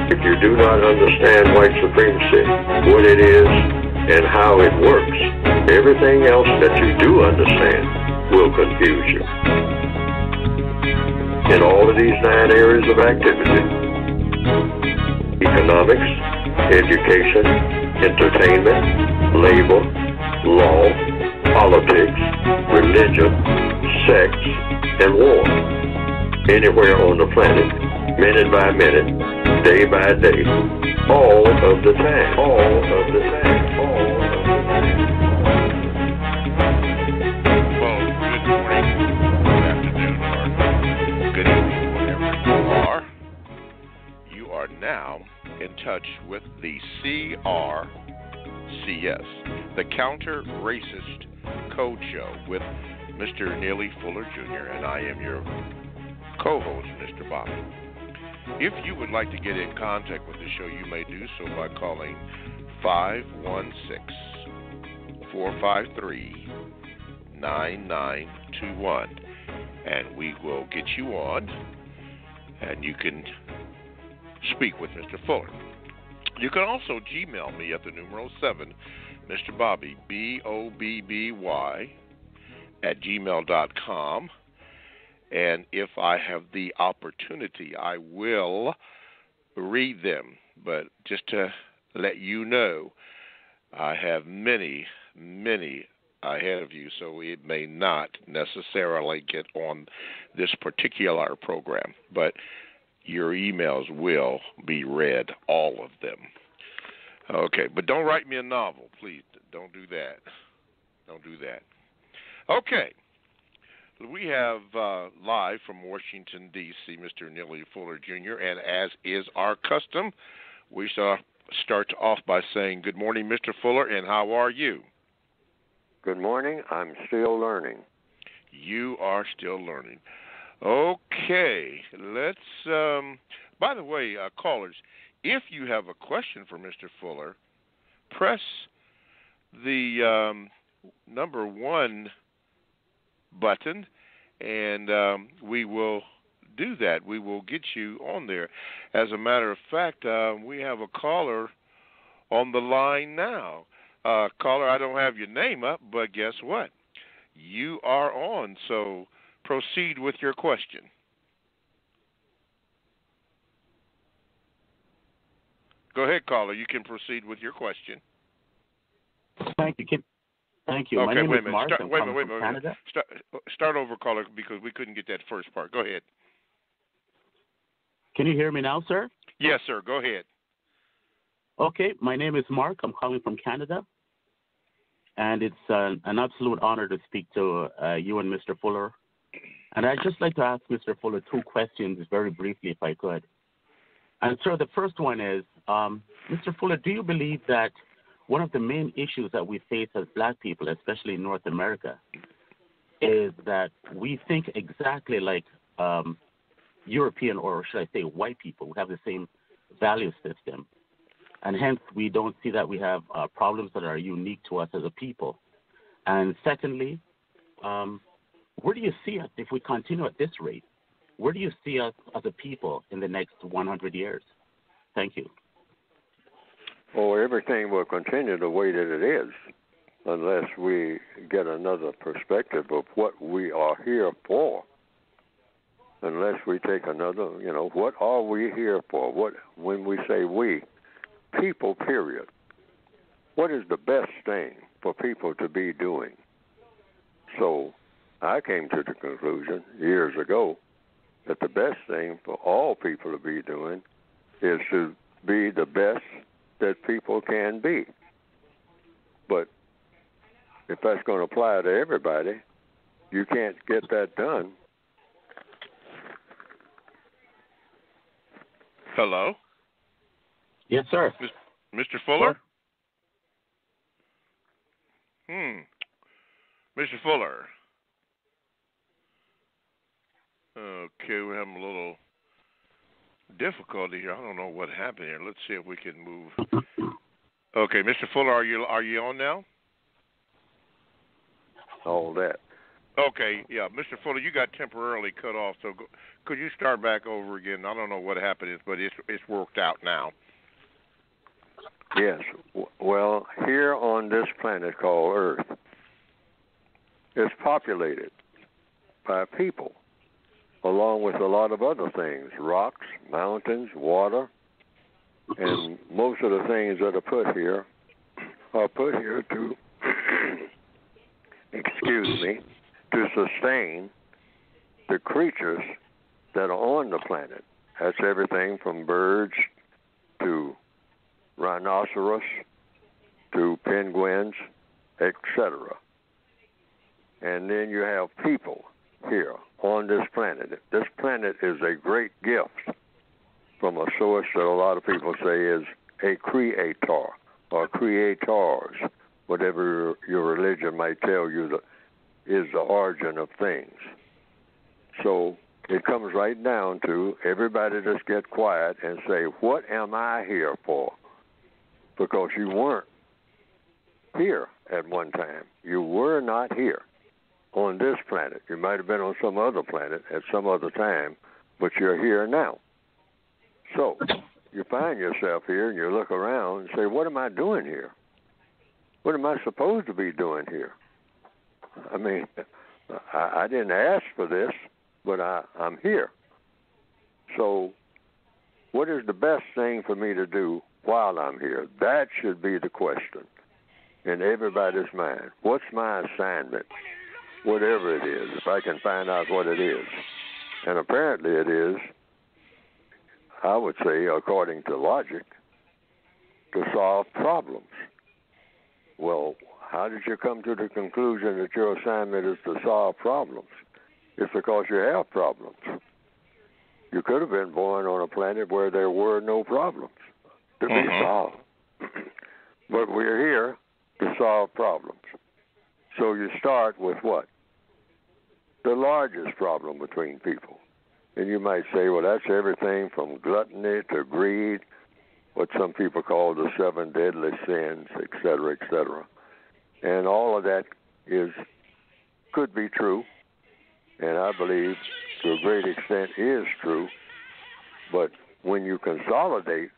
If you do not understand white supremacy, what it is, and how it works, everything else that you do understand will confuse you. In all of these 9 areas of activity, economics, education, entertainment, labor, law, politics, religion, sex, and war. Anywhere on the planet, minute by minute, day by day, all of the time, all of the time, all of the time. Well, good morning, good afternoon, or good evening, wherever you are. You are now in touch with the CRCS, the Counter Racist Code Show with Mr. Neely Fuller Jr., and I am your co-host, Mr. Bobby. If you would like to get in contact with the show, you may do so by calling 516-453-9921, and we will get you on, and you can speak with Mr. Fuller. You can also Gmail me at the numeral 7, Mr. Bobby, BOBBY, at gmail.com. And if I have the opportunity, I will read them. But just to let you know, I have many, many ahead of you, so it may not necessarily get on this particular program. But your emails will be read, all of them. Okay, but don't write me a novel, please. Don't do that. Don't do that. Okay. We have live from Washington, D.C., Mr. Neely Fuller Jr., and as is our custom, we shall start off by saying good morning, Mr. Fuller, and how are you? Good morning. I'm still learning. You are still learning. Okay, let's, by the way, callers, if you have a question for Mr. Fuller, press the number 1 button, and we will do that. We will get you on there. As a matter of fact, we have a caller on the line now. Caller, I don't have your name up, but guess what? You are on, so proceed with your question. Go ahead, caller. You can proceed with your question. Thank you. Thank you. Okay, My name wait is a minute. Mark. Wait a from minute. Canada. Start over, caller, because we couldn't get that first part. Go ahead. Can you hear me now, sir? Yes, sir. Go ahead. Okay. My name is Mark. I'm calling from Canada. And it's an absolute honor to speak to you and Mr. Fuller. And I'd just like to ask Mr. Fuller 2 questions very briefly, if I could. And, sir, the first one is, Mr. Fuller, do you believe that one of the main issues that we face as black people, especially in North America, is that we think exactly like European, or should I say white people? We have the same value system. And hence, we don't see that we have problems that are unique to us as a people. And secondly, where do you see us if we continue at this rate? Where do you see us as a people in the next 100 years? Thank you. Oh, everything will continue the way that it is unless we get another perspective of what we are here for. Unless we take another, what are we here for? What, when we say we, people, period. What is the best thing for people to be doing? So I came to the conclusion years ago that the best thing for all people to be doing is to be the best that people can be. But if that's going to apply to everybody, you can't get that done. Hello? Yes, sir. Mr. Fuller? Mr. Fuller. Okay, we're having a little difficulty here. I don't know what happened here. Let's see if we can move. Okay, Mr. Fuller, are you on now? All that. Okay, yeah, Mr. Fuller, you got temporarily cut off, so could you start back over again? I don't know what happened, but it's worked out now. Yes. Well, here on this planet called Earth, it's populated by people, along with a lot of other things, rocks, mountains, water, and most of the things that are put here to, excuse me, to sustain the creatures that are on the planet. That's everything from birds to rhinoceros to penguins, etc. And then you have people here on this planet. This planet is a great gift from a source that a lot of people say is a creator or creators, whatever your religion might tell you is the origin of things. So it comes right down to everybody just get quiet and say, what am I here for? Because you weren't here at one time. You were not here on this planet. You might have been on some other planet at some other time, but you're here now. So you find yourself here and you look around and say, what am I doing here? What am I supposed to be doing here? I mean, I didn't ask for this, but I'm here. So what is the best thing for me to do while I'm here? That should be the question in everybody's mind. What's my assignment? Whatever it is, if I can find out what it is. And apparently it is, I would say, according to logic, to solve problems. Well, how did you come to the conclusion that your assignment is to solve problems? It's because you have problems. You could have been born on a planet where there were no problems to be solved. But we're here to solve problems. So you start with what? The largest problem between people. And you might say, well, that's everything from gluttony to greed, what some people call the 7 deadly sins, et cetera, et cetera. And all of that could be true, and I believe to a great extent is true. But when you consolidate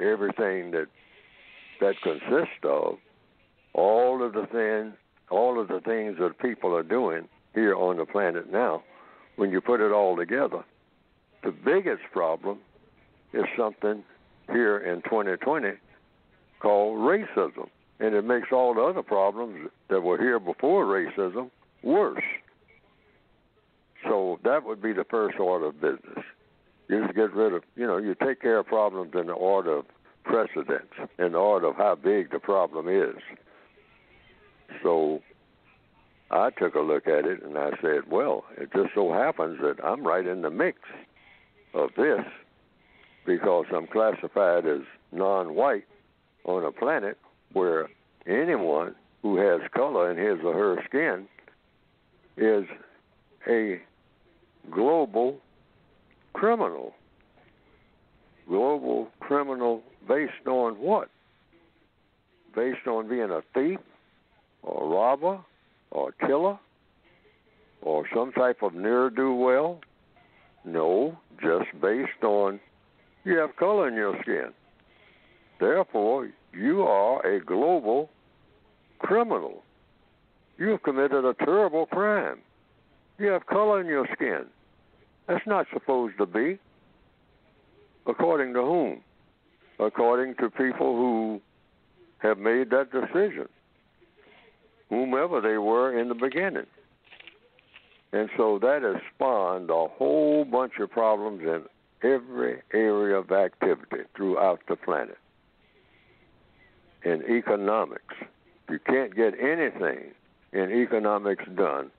everything that consists of all of the things that people are doing here on the planet now, when you put it all together, the biggest problem is something here in 2020 called racism. And it makes all the other problems that were here before racism worse. So that would be the first order of business. You just get rid of, you take care of problems in the order of precedence, in the order of how big the problem is. So I took a look at it and I said, well, it just so happens that I'm right in the mix of this because I'm classified as non-white on a planet where anyone who has color in his or her skin is a global criminal. Global criminal based on what? Based on being a thief or a robber or a killer or some type of ne'er-do-well? No, just based on you have color in your skin. Therefore, you are a global criminal. You have committed a terrible crime. You have color in your skin. That's not supposed to be. According to whom? According to people who have made that decision, whomever they were in the beginning. And so that has spawned a whole bunch of problems in every area of activity throughout the planet. In economics, you can't get anything in economics done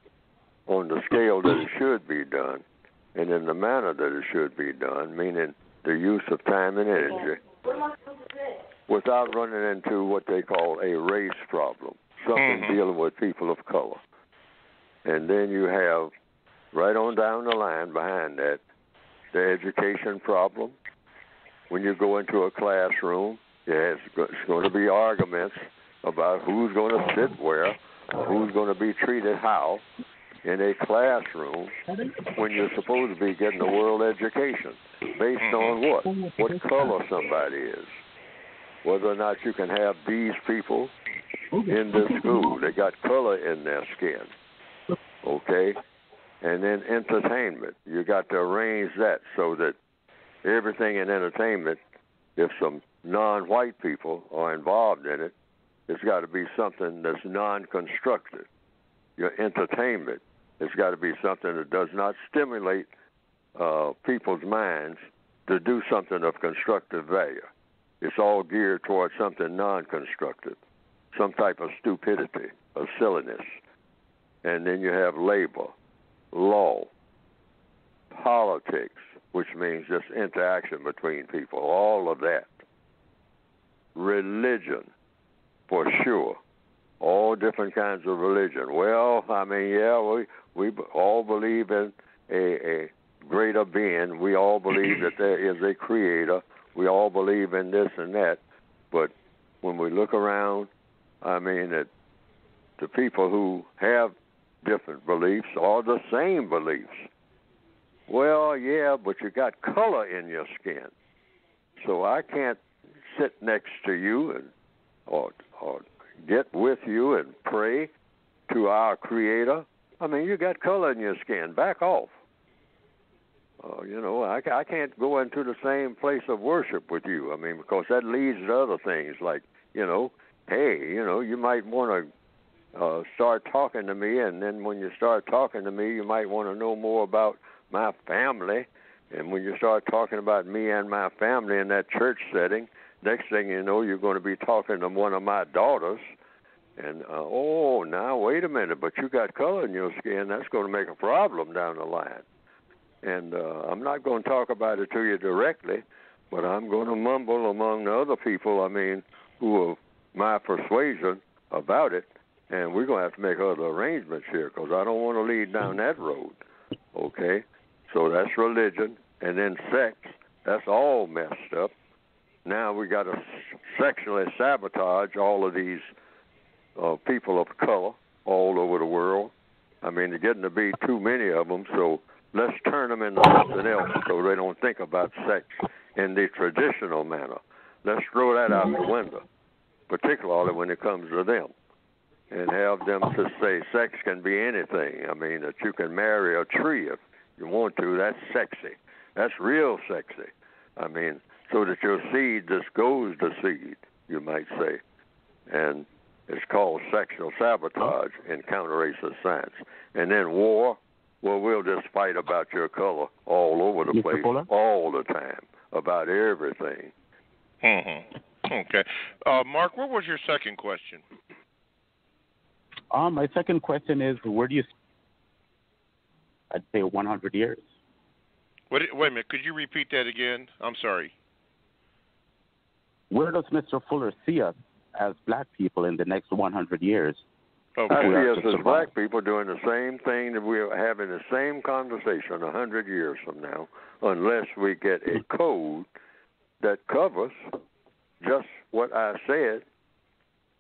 on the scale that it should be done and in the manner that it should be done, meaning the use of time and energy, without running into what they call a race problem, something dealing with people of color. And then you have, right on down the line behind that, the education problem. When you go into a classroom, it's going to be arguments about who's going to sit where, who's going to be treated how. in a classroom when you're supposed to be getting a world education based on what? What color somebody is. Whether or not you can have these people in the school. They got color in their skin. Okay? And then entertainment. You got to arrange that so that everything in entertainment, if some non-white people are involved in it, it's got to be something that's non-constructive. Your entertainment, it's got to be something that does not stimulate people's minds to do something of constructive value. It's all geared towards something non-constructive, some type of stupidity or silliness. And then you have labor, law, politics, which means just interaction between people, all of that. Religion, for sure. All different kinds of religion. Well, I mean, yeah, we all believe in a greater being. We all believe that there is a creator. We all believe in this and that. But when we look around, I mean, that the people who have different beliefs are the same beliefs. Well, yeah, but you got color in your skin. So I can't sit next to you and or get with you and pray to our Creator. I mean, you got color in your skin. Back off. You know, I can't go into the same place of worship with you. I mean, because that leads to other things like, you know, hey, you know, you might want to start talking to me, and then when you start talking to me, you might want to know more about my family. And when you start talking about me and my family in that church setting, next thing you know, you're going to be talking to one of my daughters. And, oh, now, wait a minute, but you got color in your skin. That's going to make a problem down the line. And I'm not going to talk about it to you directly, but I'm going to mumble among the other people, I mean, who are my persuasion about it. And we're going to have to make other arrangements here because I don't want to lead down that road. Okay? So that's religion. And then sex, that's all messed up. Now we got to sexually sabotage all of these people of color all over the world. I mean, there's getting to be too many of them, so let's turn them into something else so they don't think about sex in the traditional manner. Let's throw that out the window, particularly when it comes to them, and have them to say sex can be anything. I mean, that you can marry a tree if you want to. That's sexy. That's real sexy. I mean, so that your seed just goes to seed, you might say. And it's called sexual sabotage in counter-racist science. And then war, well, we'll just fight about your color all over the place, all the time, about everything. Mm-hmm. Okay. Mark, what was your second question? My second question is, where do you... I'd say 100 years. Wait a minute. Could you repeat that again? I'm sorry. Where does Mr. Fuller see us as black people in the next 100 years? Okay. I see us as black people doing the same thing that we're having the same conversation 100 years from now, unless we get a code that covers just what I said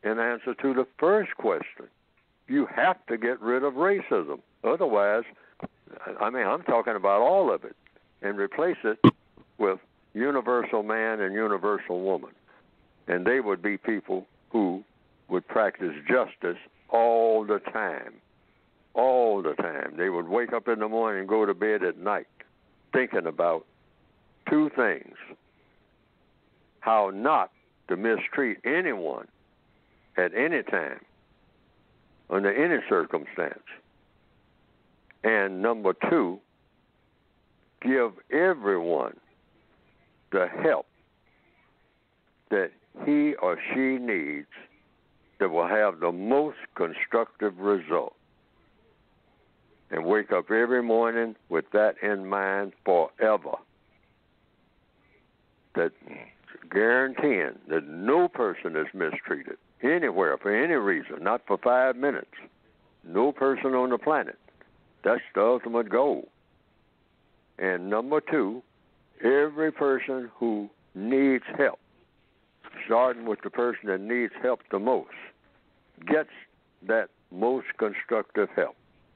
in answer to the first question. You have to get rid of racism. Otherwise, I mean, I'm talking about all of it, and replace it with universal man and universal woman. And they would be people who would practice justice all the time. All the time. They would wake up in the morning and go to bed at night thinking about two things: how not to mistreat anyone at any time, under any circumstance. And number two, give everyone the help that he or she needs that will have the most constructive result. And wake up every morning with that in mind forever. That guaranteeing that no person is mistreated anywhere for any reason, not for 5 minutes. No person on the planet. That's the ultimate goal. And number two, every person who needs help, starting with the person that needs help the most, gets that most constructive help.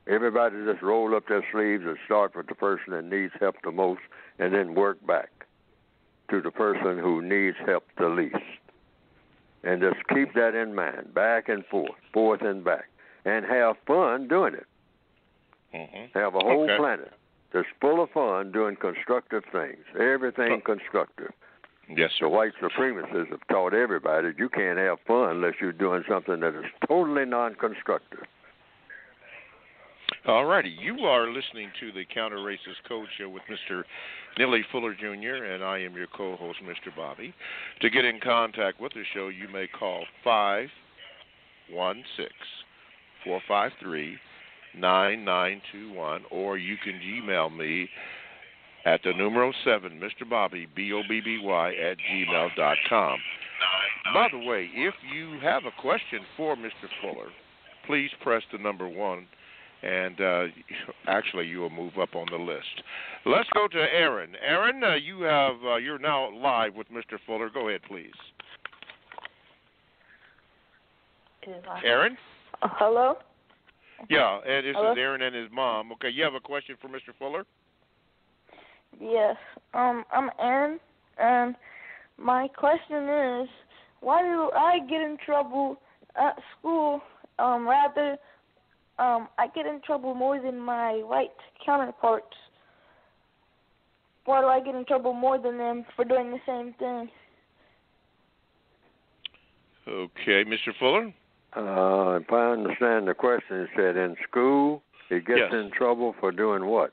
Everybody just roll up their sleeves and start with the person that needs help the most and then work back to the person who needs help the least. And just keep that in mind, back and forth and back, and have fun doing it. Mm-hmm. Have a whole planet that's full of fun doing constructive things, everything constructive. Yes, sir. The white supremacists have taught everybody you can't have fun unless you're doing something that is totally non-constructive. All righty. You are listening to the Counter Racist Code Show with Mr. Neely Fuller Jr., and I am your co-host, Mr. Bobby. To get in contact with the show, you may call 516-453-9921, or you can Gmail me at the numero 7, Mr. Bobby, BOBBY, @gmail.com. By the way, if you have a question for Mr. Fuller, please press the number 1, and actually you will move up on the list. Let's go to Aaron. Aaron, you're now live with Mr. Fuller. Go ahead, please. Aaron? Hello? Yeah, and this Hello? is Aaron and his mom. Okay, you have a question for Mr. Fuller? Yes. I'm Aaron, and my question is, why do I get in trouble at school I get in trouble more than my white counterparts? Why do I get in trouble more than them for doing the same thing? Okay, Mr. Fuller? If I understand the question, it said in school he gets in trouble for doing what?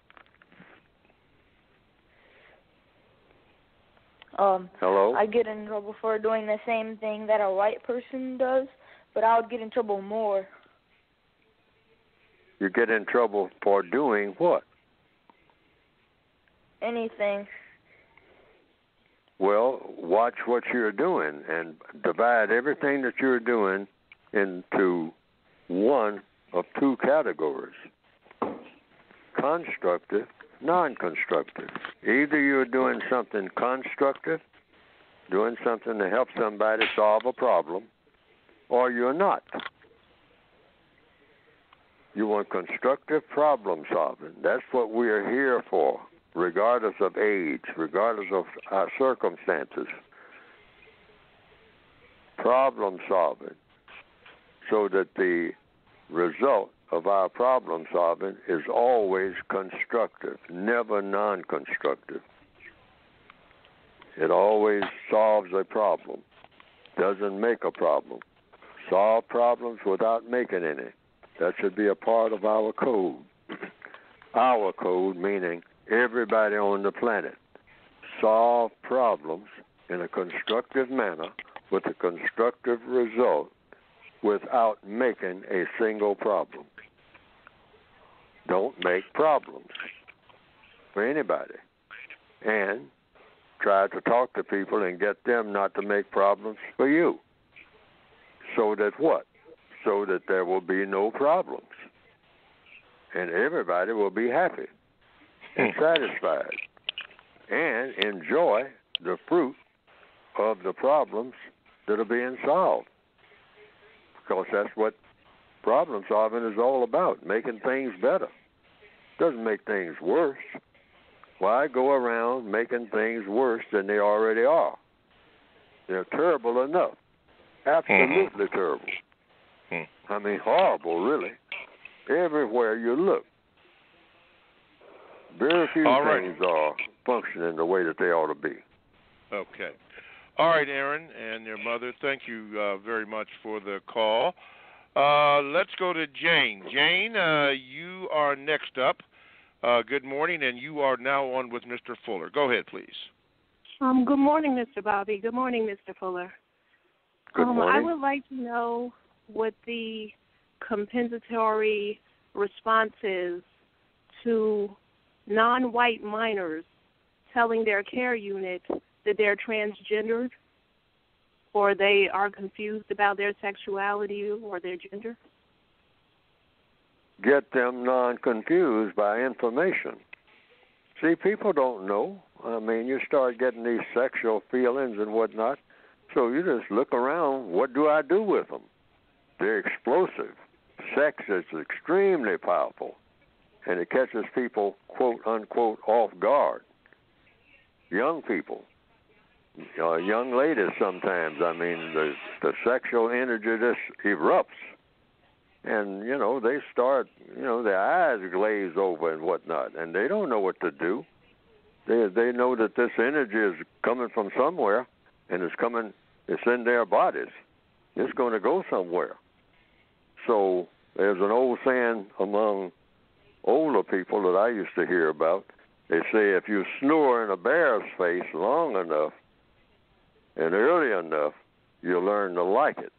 Hello? I get in trouble for doing the same thing that a white person does, but I would get in trouble more. You get in trouble for doing what? Anything. Well, watch what you're doing and divide everything that you're doing into one of two categories: constructive, non-constructive. Either you're doing something constructive, doing something to help somebody solve a problem, or you're not. You want constructive problem solving. That's what we're here for, regardless of age, regardless of our circumstances. Problem solving, so that the result of our problem solving is always constructive, never non-constructive. It always solves a problem, doesn't make a problem. Solve problems without making any. That should be a part of our code. Our code, meaning everybody on the planet. Solve problems in a constructive manner with a constructive result without making a single problem. Don't make problems for anybody. And try to talk to people and get them not to make problems for you. So that what? So that there will be no problems. And everybody will be happy and satisfied and enjoy the fruit of the problems that are being solved. Because that's what problem solving is all about, making things better. Doesn't make things worse. Why go around making things worse than they already are? They're terrible enough. Absolutely terrible. I mean, horrible, really. Everywhere you look. Very few things are functioning the way that they ought to be. Okay. All right, Aaron and your mother, thank you very much for the call. Let's go to Jane. Jane, you are next up. Good morning, and you are now on with Mr. Fuller. Go ahead, please. Good morning, Mr. Bobby. Good morning, Mr. Fuller. Good morning. I would like to know what the compensatory response is to non-white minors telling their care unit that they're transgendered or they are confused about their sexuality or their gender. Get them non-confused by information. See, people don't know. I mean, you start getting these sexual feelings and whatnot, so you just look around, what do I do with them? They're explosive. Sex is extremely powerful. and it catches people, quote unquote, off guard. Young people, young ladies sometimes. I mean, the sexual energy just erupts. And, they start, their eyes glaze over and whatnot, and they don't know what to do. They know that this energy is coming from somewhere, and it's in their bodies. It's going to go somewhere. So there's an old saying among older people that I used to hear about. They say if you snore in a bear's face long enough and early enough, you'll learn to like it.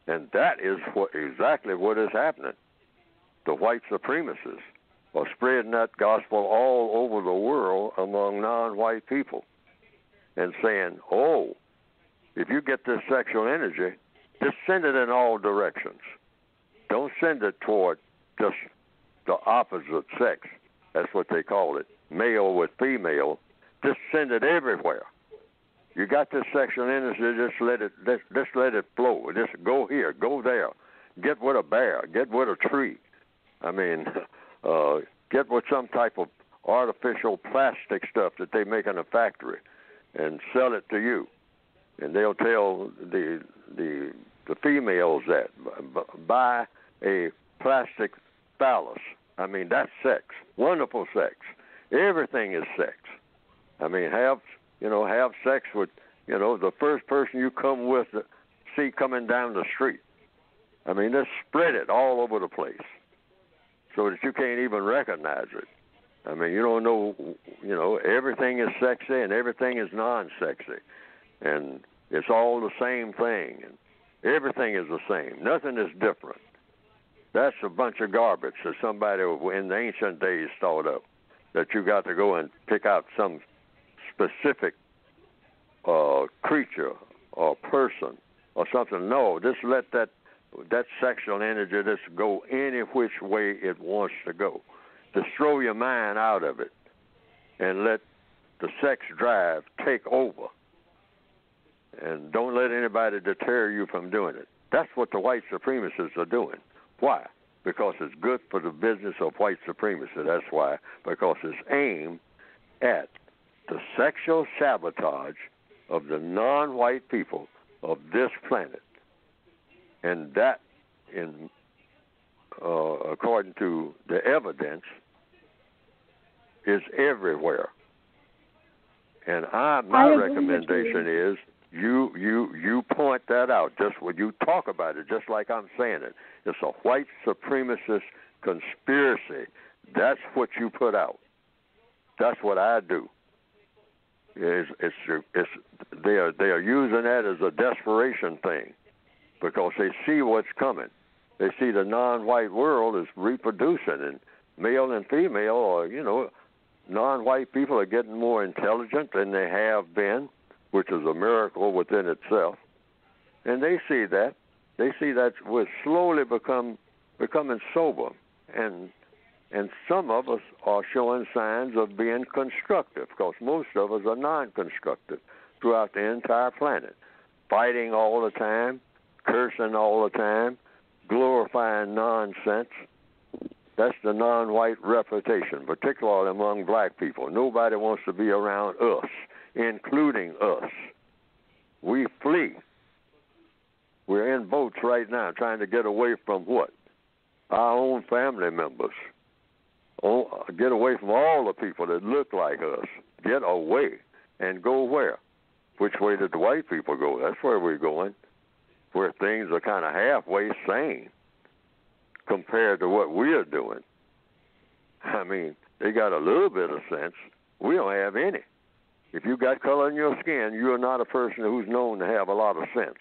And that is exactly what is happening. The white supremacists are spreading that gospel all over the world among non-white people and saying, oh, if you get this sexual energy, just send it in all directions. Don't send it toward just the opposite sex. That's what they call it, male with female. Just send it everywhere. You got this sexual energy, just let it flow. Just go here, go there. Get with a bear, get with a tree. I mean, get with some type of artificial plastic stuff that they make in a factory and sell it to you. And they'll tell the females that buy a plastic phallus. I mean, that's sex, wonderful sex. Everything is sex. I mean, have sex with, the first person you come with, see coming down the street. I mean, just spread it all over the place so that you can't even recognize it. I mean, you don't know, everything is sexy and everything is non-sexy. And it's all the same thing. And everything is the same. Nothing is different. That's a bunch of garbage that somebody in the ancient days thought of, that you got to go and pick out some specific creature or person or something. No, just let that sexual energy just go any which way it wants to go. Just throw your mind out of it and let the sex drive take over. And don't let anybody deter you from doing it. That's what the white supremacists are doing. Why? Because it's good for the business of white supremacy. That's why. Because it's aimed at the sexual sabotage of the non-white people of this planet. And that, according to the evidence, is everywhere. And my recommendation is you point that out. Just when you talk about it, just like I'm saying it. It's a white supremacist conspiracy. That's what you put out. That's what I do. They are using that as a desperation thing because they see what's coming. They see the non-white world is reproducing, and male and female, or non-white people are getting more intelligent than they have been, which is a miracle within itself. And they see that. They see that we're slowly becoming sober, and some of us are showing signs of being constructive, because most of us are non-constructive throughout the entire planet, fighting all the time, cursing all the time, glorifying nonsense. That's the non-white reputation, particularly among black people. Nobody wants to be around us, including us. We flee. We're in boats right now trying to get away from what? Our own family members. Get away from all the people that look like us. Get away and go where? Which way did the white people go? That's where we're going, where things are kind of halfway sane compared to what we're doing. I mean, they got a little bit of sense. We don't have any. If you got color in your skin, you're not a person who's known to have a lot of sense,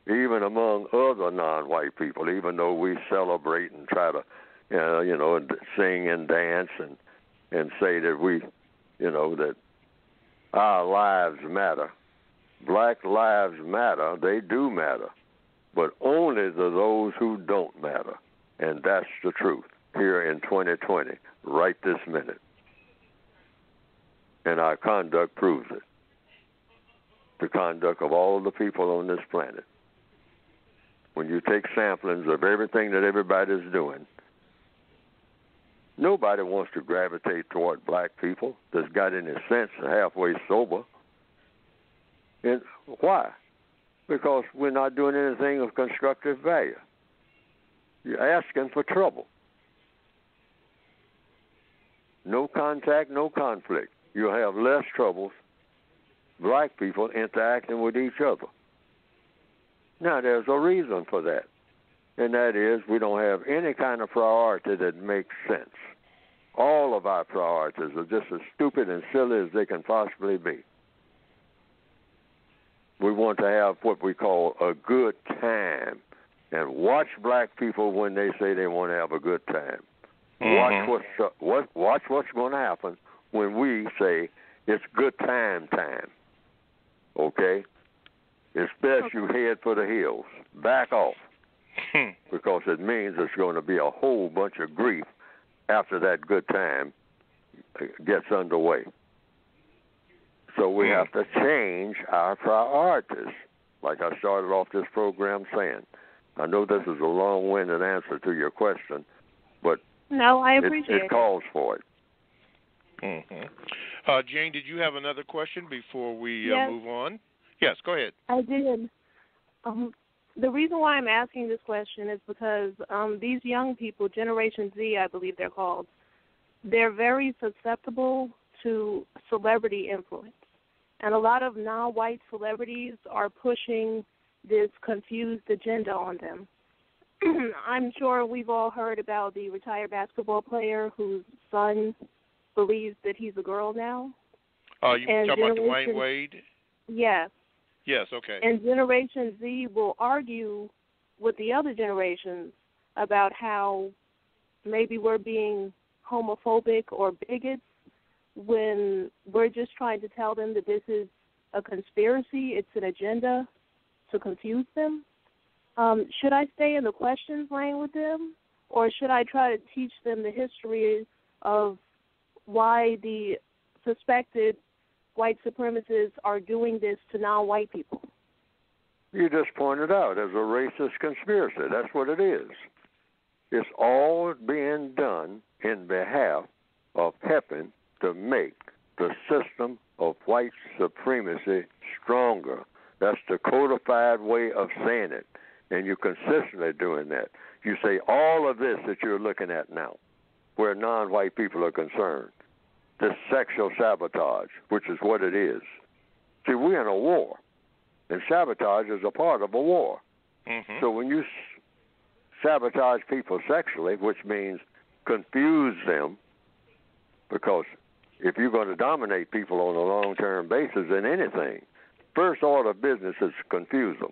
even among other non-white people, even though we celebrate and try to, and sing and dance and say that we, that our lives matter. Black lives matter. They do matter. But only to those who don't matter. And that's the truth here in 2020, right this minute. And our conduct proves it. The conduct of all the people on this planet. When you take samplings of everything that everybody's doing, Nobody wants to gravitate toward black people that's got any sense and halfway sober. And why? Because we're not doing anything of constructive value. You're asking for trouble. No contact, no conflict. You'll have less troubles, black people interacting with each other. Now, there's a reason for that, and that is we don't have any kind of priority that makes sense. All of our priorities are just as stupid and silly as they can possibly be. We want to have what we call a good time, and watch black people when they say they want to have a good time. Watch what's going to happen when we say it's good time. Okay? It's best you head for the hills. Back off. Because it means there's going to be a whole bunch of grief after that good time gets underway. So we have to change our priorities, like I started off this program saying. I know this is a long-winded answer to your question, but no, I appreciate it calls for it. Jane, did you have another question before we yes. move on? Yes, go ahead. I did. The reason why I'm asking this question is because these young people, Generation Z, I believe they're called, they're very susceptible to celebrity influence. And a lot of non-white celebrities are pushing this confused agenda on them. I'm sure we've all heard about the retired basketball player whose son believes that he's a girl now. You talking about Dwayne Wade? Yes. Yes, okay. And Generation Z will argue with the other generations about how maybe we're being homophobic or bigots when we're just trying to tell them that this is a conspiracy, it's an agenda to confuse them. Should I stay in the questions lane with them, or should I try to teach them the history of why the suspected white supremacists are doing this to non-white people? You just pointed out as a racist conspiracy. That's what it is. It's all being done in behalf of helping to make the system of white supremacy stronger. That's the codified way of saying it, and you're consistently doing that. You say all of this that you're looking at now, where non-white people are concerned, this sexual sabotage, which is what it is. See, we're in a war, and sabotage is a part of a war. So when you sabotage people sexually, which means confuse them, because if you're going to dominate people on a long-term basis in anything, first order of business is to confuse them.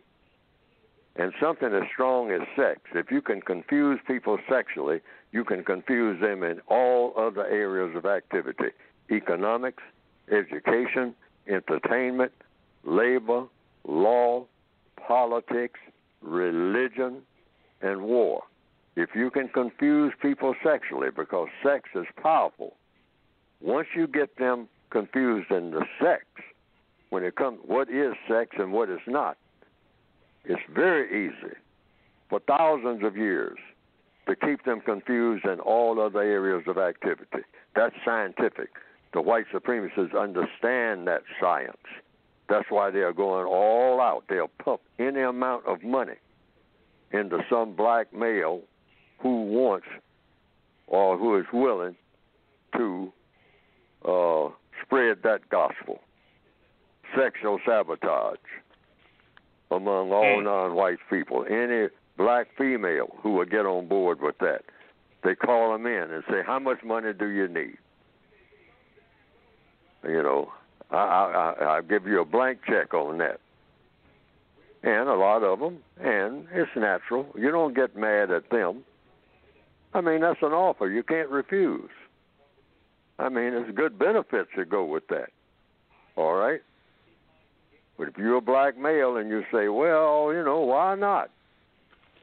And something as strong as sex, if you can confuse people sexually, you can confuse them in all other areas of activity: economics, education, entertainment, labor, law, politics, religion, and war. If you can confuse people sexually, because sex is powerful, once you get them confused in the sex, when it comes what is sex and what is not, it's very easy for thousands of years to keep them confused in all other areas of activity. That's scientific. The white supremacists understand that science. That's why they are going all out. They'll pump any amount of money into some black male who wants or who is willing to spread that gospel. Sexual sabotage among all non-white people. Any black female who will get on board with that, they call them in and say, how much money do you need? You know, I'll give you a blank check on that. And a lot of them, and it's natural. You don't get mad at them. I mean, that's an offer you can't refuse. I mean, there's good benefits that go with that. All right? But if you're a black male and you say, well, you know, why not?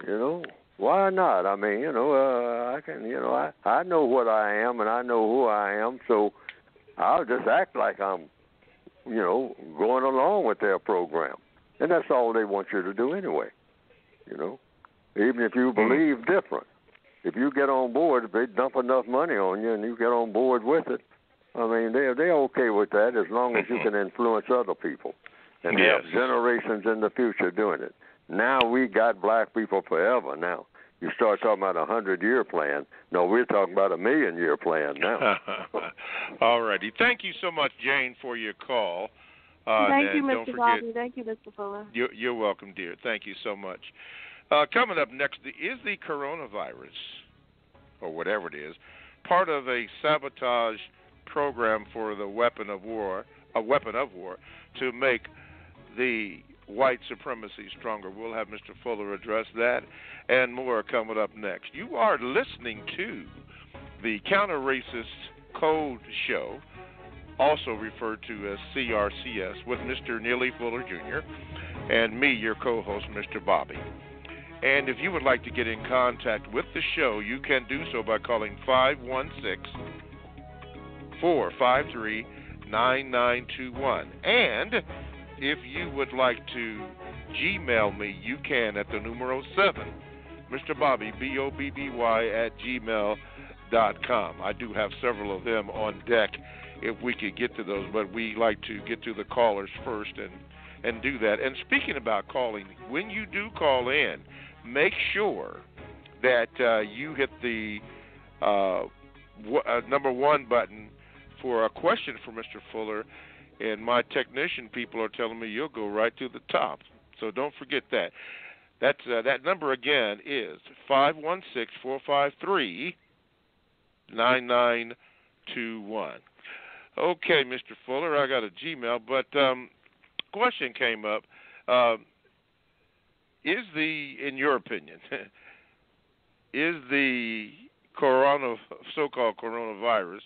You know, why not? I mean, you know, I can, you know, I know what I am and I know who I am, so I'll just act like I'm, you know, going along with their program. And that's all they want you to do anyway, you know, even if you believe different. if you get on board, if they dump enough money on you and you get on board with it, I mean, they're okay with that as long as you can influence other people and have generations in the future doing it. Now we got black people forever now. You start talking about a 100-year plan. No, we're talking about a 1,000,000-year plan now. All righty. Thank you so much, Jane, for your call. Thank you, Don't Mr. forget, Bobby. Thank you, Mr. Fuller. You're welcome, dear. Thank you so much. Coming up next, is the coronavirus, or whatever it is, part of a sabotage program for the weapon of war, to make the white supremacy stronger? We'll have Mr. Fuller address that and more coming up next. You are listening to the Counter-Racist Code Show, also referred to as CRCS, with Mr. Neely Fuller Jr. and me, your co-host, Mr. Bobby. And if you would like to get in contact with the show, you can do so by calling 516-453-9921. And if you would like to Gmail me, you can at the numero 7, Mr. Bobby, BOBBY, @gmail.com. I do have several of them on deck if we could get to those, but we like to get to the callers first and do that. And speaking about calling, when you do call in, make sure that you hit the number 1 button for a question for Mr. Fuller, and my technician people are telling me you'll go right to the top. So don't forget that. That number again is 516-453-9921. Okay, Mr. Fuller, I got a Gmail, but question came up. In your opinion, is the so-called coronavirus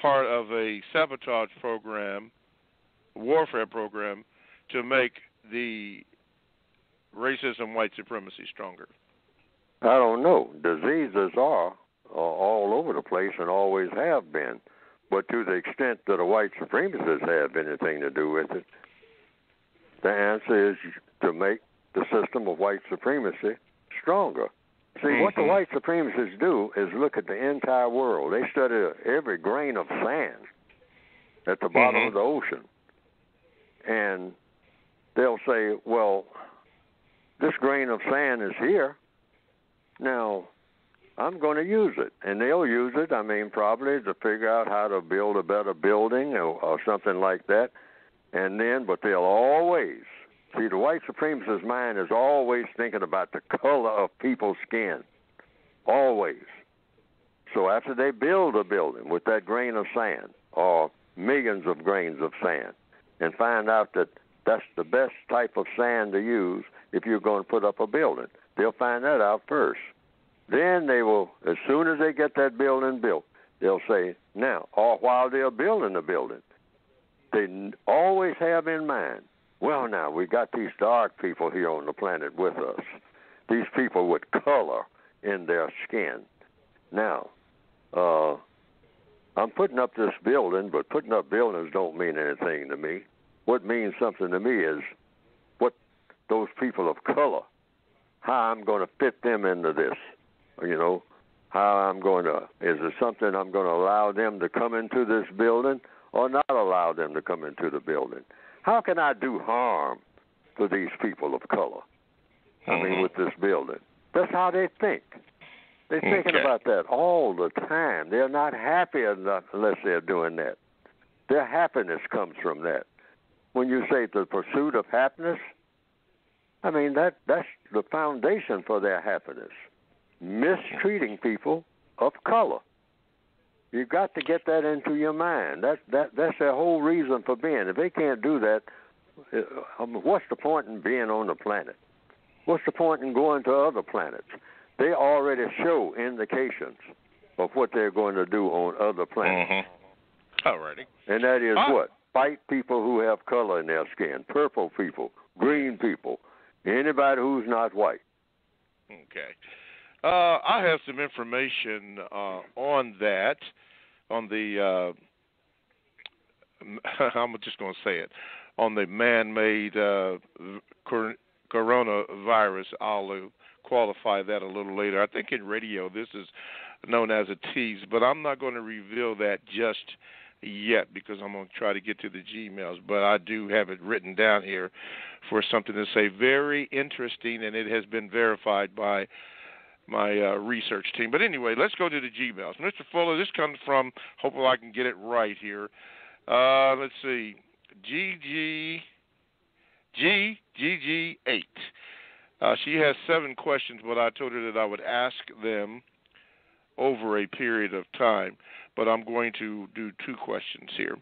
part of a sabotage program, warfare program, to make the racism, white supremacy stronger? I don't know. Diseases are all over the place and always have been. But to the extent that the white supremacists have anything to do with it, the answer is to make the system of white supremacy stronger. See, what the white supremacists do is look at the entire world. They study every grain of sand at the bottom of the ocean. And they'll say, well, this grain of sand is here. Now, I'm going to use it. And they'll use it, probably to figure out how to build a better building or something like that. But they'll always, see, the white supremacist mind is always thinking about the color of people's skin. Always. So after they build a building with that grain of sand or millions of grains of sand and find out that that's the best type of sand to use if you're going to put up a building, they'll find that out first. Then they will, as soon as they get that building built, they'll say, now, or while they're building the building, they always have in mind, well, now, we got these dark people here on the planet with us, these people with color in their skin. Now, I'm putting up this building, but putting up buildings don't mean anything to me. What means something to me is what those people of color, how I'm going to fit them into this. How is it something I'm going to allow them to come into this building or not allow them to come into the building? How can I do harm to these people of color? With this building. That's how they think. They're thinking about that all the time. They're not happy enough unless they're doing that. Their happiness comes from that. When you say the pursuit of happiness, that's the foundation for their happiness. Mistreating people of color. You've got to get that into your mind. That's their whole reason for being. If they can't do that, what's the point in being on the planet? What's the point in going to other planets? They already show indications of what they're going to do on other planets. All righty. And that is what? Fight people who have color in their skin, purple people, green people, anybody who's not white. Okay. I have some information on that, on the, I'm just going to say it, on the man-made coronavirus, qualify that a little later. I think in radio this is known as a tease, but I'm not going to reveal that just yet because I'm going to try to get to the Gmails, but I do have it written down here for something to say. Very interesting, and it has been verified by my research team. But anyway, let's go to the Gmails. Mr. Fuller, this comes from, hopefully I can get it right here. Let's see, GGG8. She has 7 questions, but I told her that I would ask them over a period of time, but I'm going to do 2 questions here.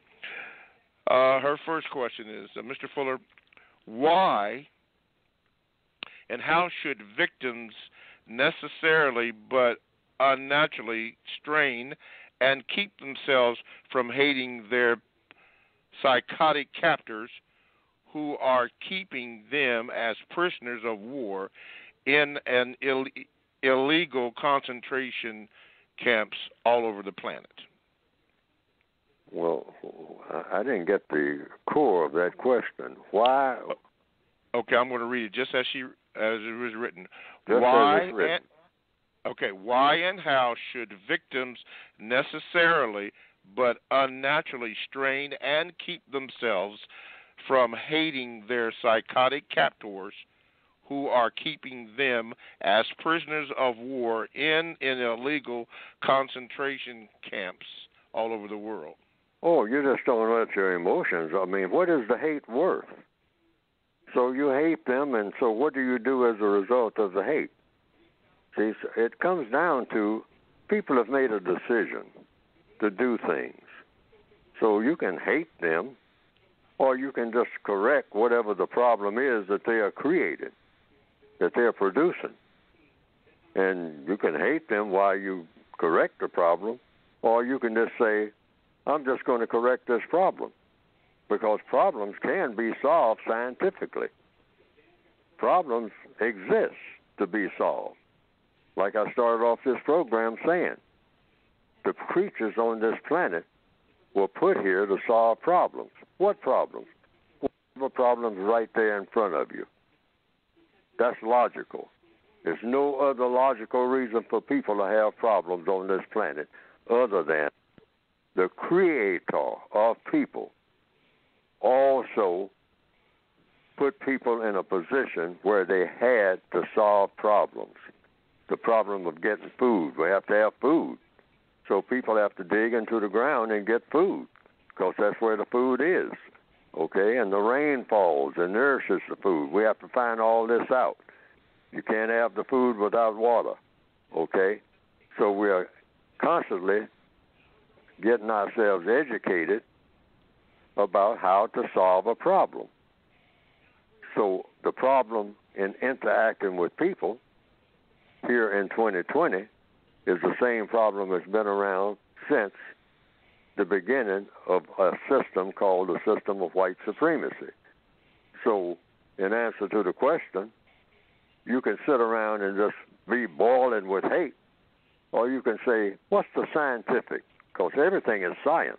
Her first question is, Mr. Fuller, why and how should victims necessarily but unnaturally strain and keep themselves from hating their psychotic captors who are keeping them as prisoners of war in an illegal concentration camps all over the planet? Well, I didn't get the core of that question. Why? Okay, I'm going to read it just as it was written. Just why? As it's written. Why and how should victims necessarily but unnaturally strain and keep themselves from hating their psychotic captors who are keeping them as prisoners of war in illegal concentration camps all over the world? Oh, you just don't let your emotions. I mean, what is the hate worth? So you hate them, and so what do you do as a result of the hate? See, it comes down to people have made a decision to do things. So you can hate them, or you can just correct whatever the problem is that they are creating, that they're producing. And you can hate them while you correct the problem, or you can just say, I'm just going to correct this problem, because problems can be solved scientifically. Problems exist to be solved. Like I started off this program saying, the creatures on this planet were put here to solve problems. What problems? Whatever problems right there in front of you. That's logical. There's no other logical reason for people to have problems on this planet other than the creator of people also put people in a position where they had to solve problems. The problem of getting food. We have to have food. So people have to dig into the ground and get food because that's where the food is. Okay? And the rain falls and nourishes the food. We have to find all this out. You can't have the food without water. Okay? So we are constantly getting ourselves educated about how to solve a problem. So the problem in interacting with people here in 2020 is the same problem that's been around since the beginning of a system called the system of white supremacy. So in answer to the question, you can sit around and just be boiling with hate, or you can say, what's the scientific? Because everything is science.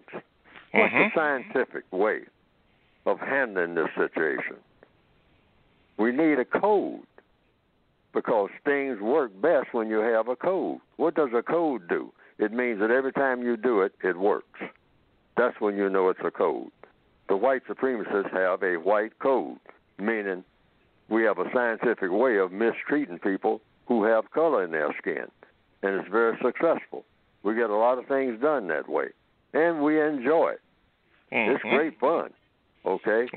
What's the scientific way of handling this situation? We need a code because things work best when you have a code. What does a code do? It means that every time you do it, it works. That's when you know it's a code. The white supremacists have a white code, meaning we have a scientific way of mistreating people who have color in their skin, and it's very successful. We get a lot of things done that way, and we enjoy it. It's great fun, okay?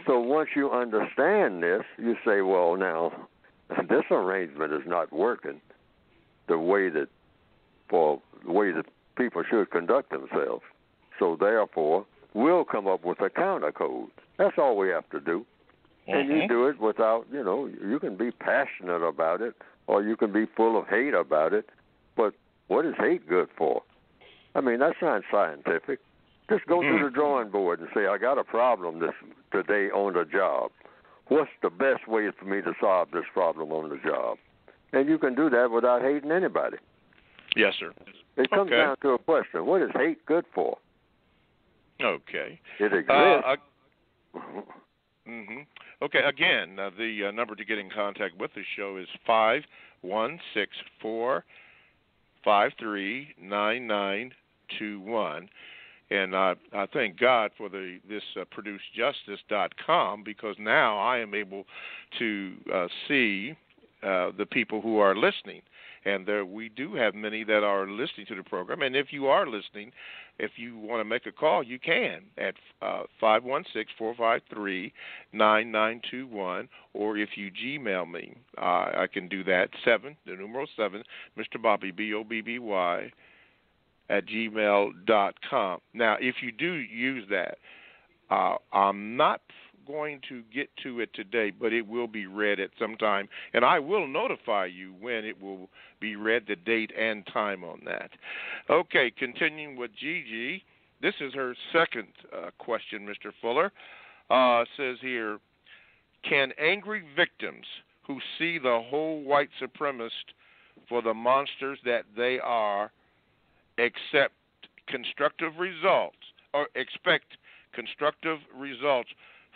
So once you understand this, you say, well, now, this arrangement is not working the way that people should conduct themselves. So therefore, we'll come up with a counter code. That's all we have to do. And you do it without, you can be passionate about it, or you can be full of hate about it, but what is hate good for? I mean, that's not scientific. Just go to the drawing board and say, I got a problem today on the job. What's the best way for me to solve this problem on the job? And you can do that without hating anybody. Yes, sir. It comes down to a question. What is hate good for? Okay. It exists. Mm-hmm. Okay, again, the number to get in contact with the show is 516-453-9921. And I thank God for this ProduceJustice.com, because now I am able to see the people who are listening. And we do have many that are listening to the program. And if you are listening, if you want to make a call, you can at 516-453-9921. Or if you Gmail me, I can do that, 7, Mr. Bobby, BOBBY, at gmail.com. Now, if you do use that, I'm not going to get to it today, but it will be read at some time, and I will notify you when it will be read, the date and time on that. Okay, continuing with Gigi. This is her second question, Mr. Fuller. Says here, can angry victims who see the whole white supremacist for the monsters that they are expect constructive results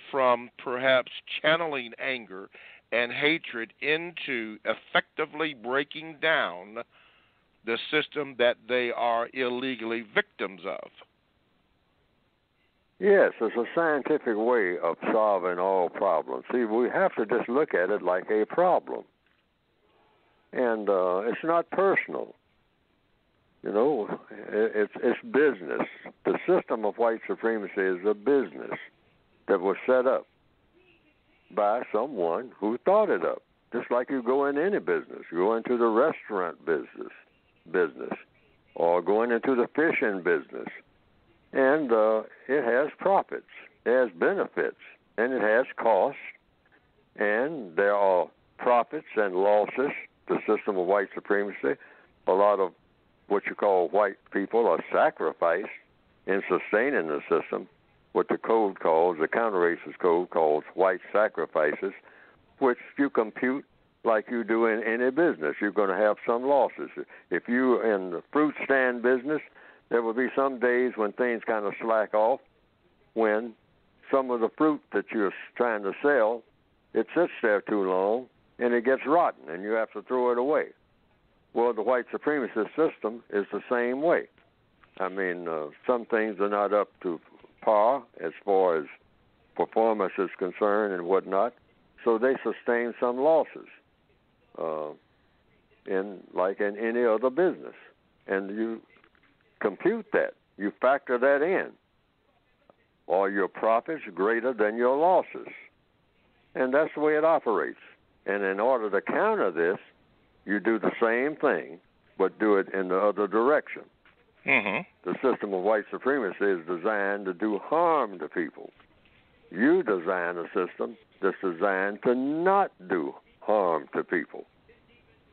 from perhaps channeling anger and hatred into effectively breaking down the system that they are illegally victims of? Yes, it's a scientific way of solving all problems. See, we have to just look at it like a problem. And it's not personal. You know, it's business. The system of white supremacy is a business that was set up by someone who thought it up. Just like you go in any business. You go into the restaurant business, or going into the fishing business. And it has profits, it has benefits, and it has costs. And there are profits and losses. The system of white supremacy, a lot of what you call white people are sacrificed in sustaining the system, what the code calls, the counter-racist code calls white sacrifices, which you compute like you do in any business. You're going to have some losses. If you're in the fruit stand business, there will be some days when things kind of slack off, when some of the fruit that you're trying to sell, it sits there too long and it gets rotten and you have to throw it away. Well, the white supremacist system is the same way. I mean, some things are not up to par as far as performance is concerned and whatnot, so they sustain some losses, like in any other business. And you compute that. You factor that in. Are your profits greater than your losses? And that's the way it operates. And in order to counter this, you do the same thing, but do it in the other direction. Mm-hmm. The system of white supremacy is designed to do harm to people. You design a system that's designed to not do harm to people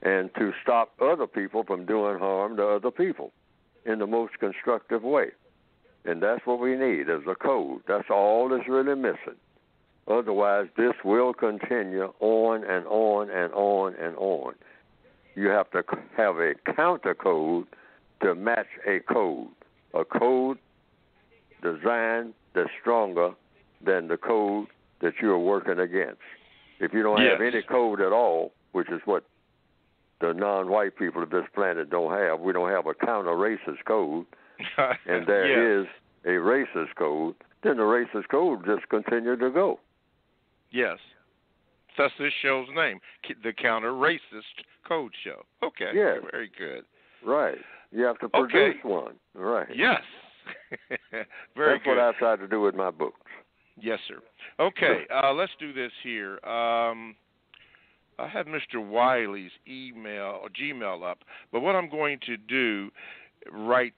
and to stop other people from doing harm to other people in the most constructive way. And that's what we need is a code. That's all that's really missing. Otherwise, this will continue on and on and on and on. You have to have a counter code to match a code designed that's stronger than the code that you're working against. If you don't have any code at all, which is what the non-white people of this planet don't have, we don't have a counter-racist code, and there is a racist code, then the racist code just continue to go. Yes. That's this show's name, the Counter-Racist Code Show. Okay. Yes. Very good. Right. You have to produce one. Right. Yes. Very That's good. what I try to do with my books. Yes, sir. Okay, let's do this here. I have Mr. Wiley's email or Gmail up, but what I'm going to do right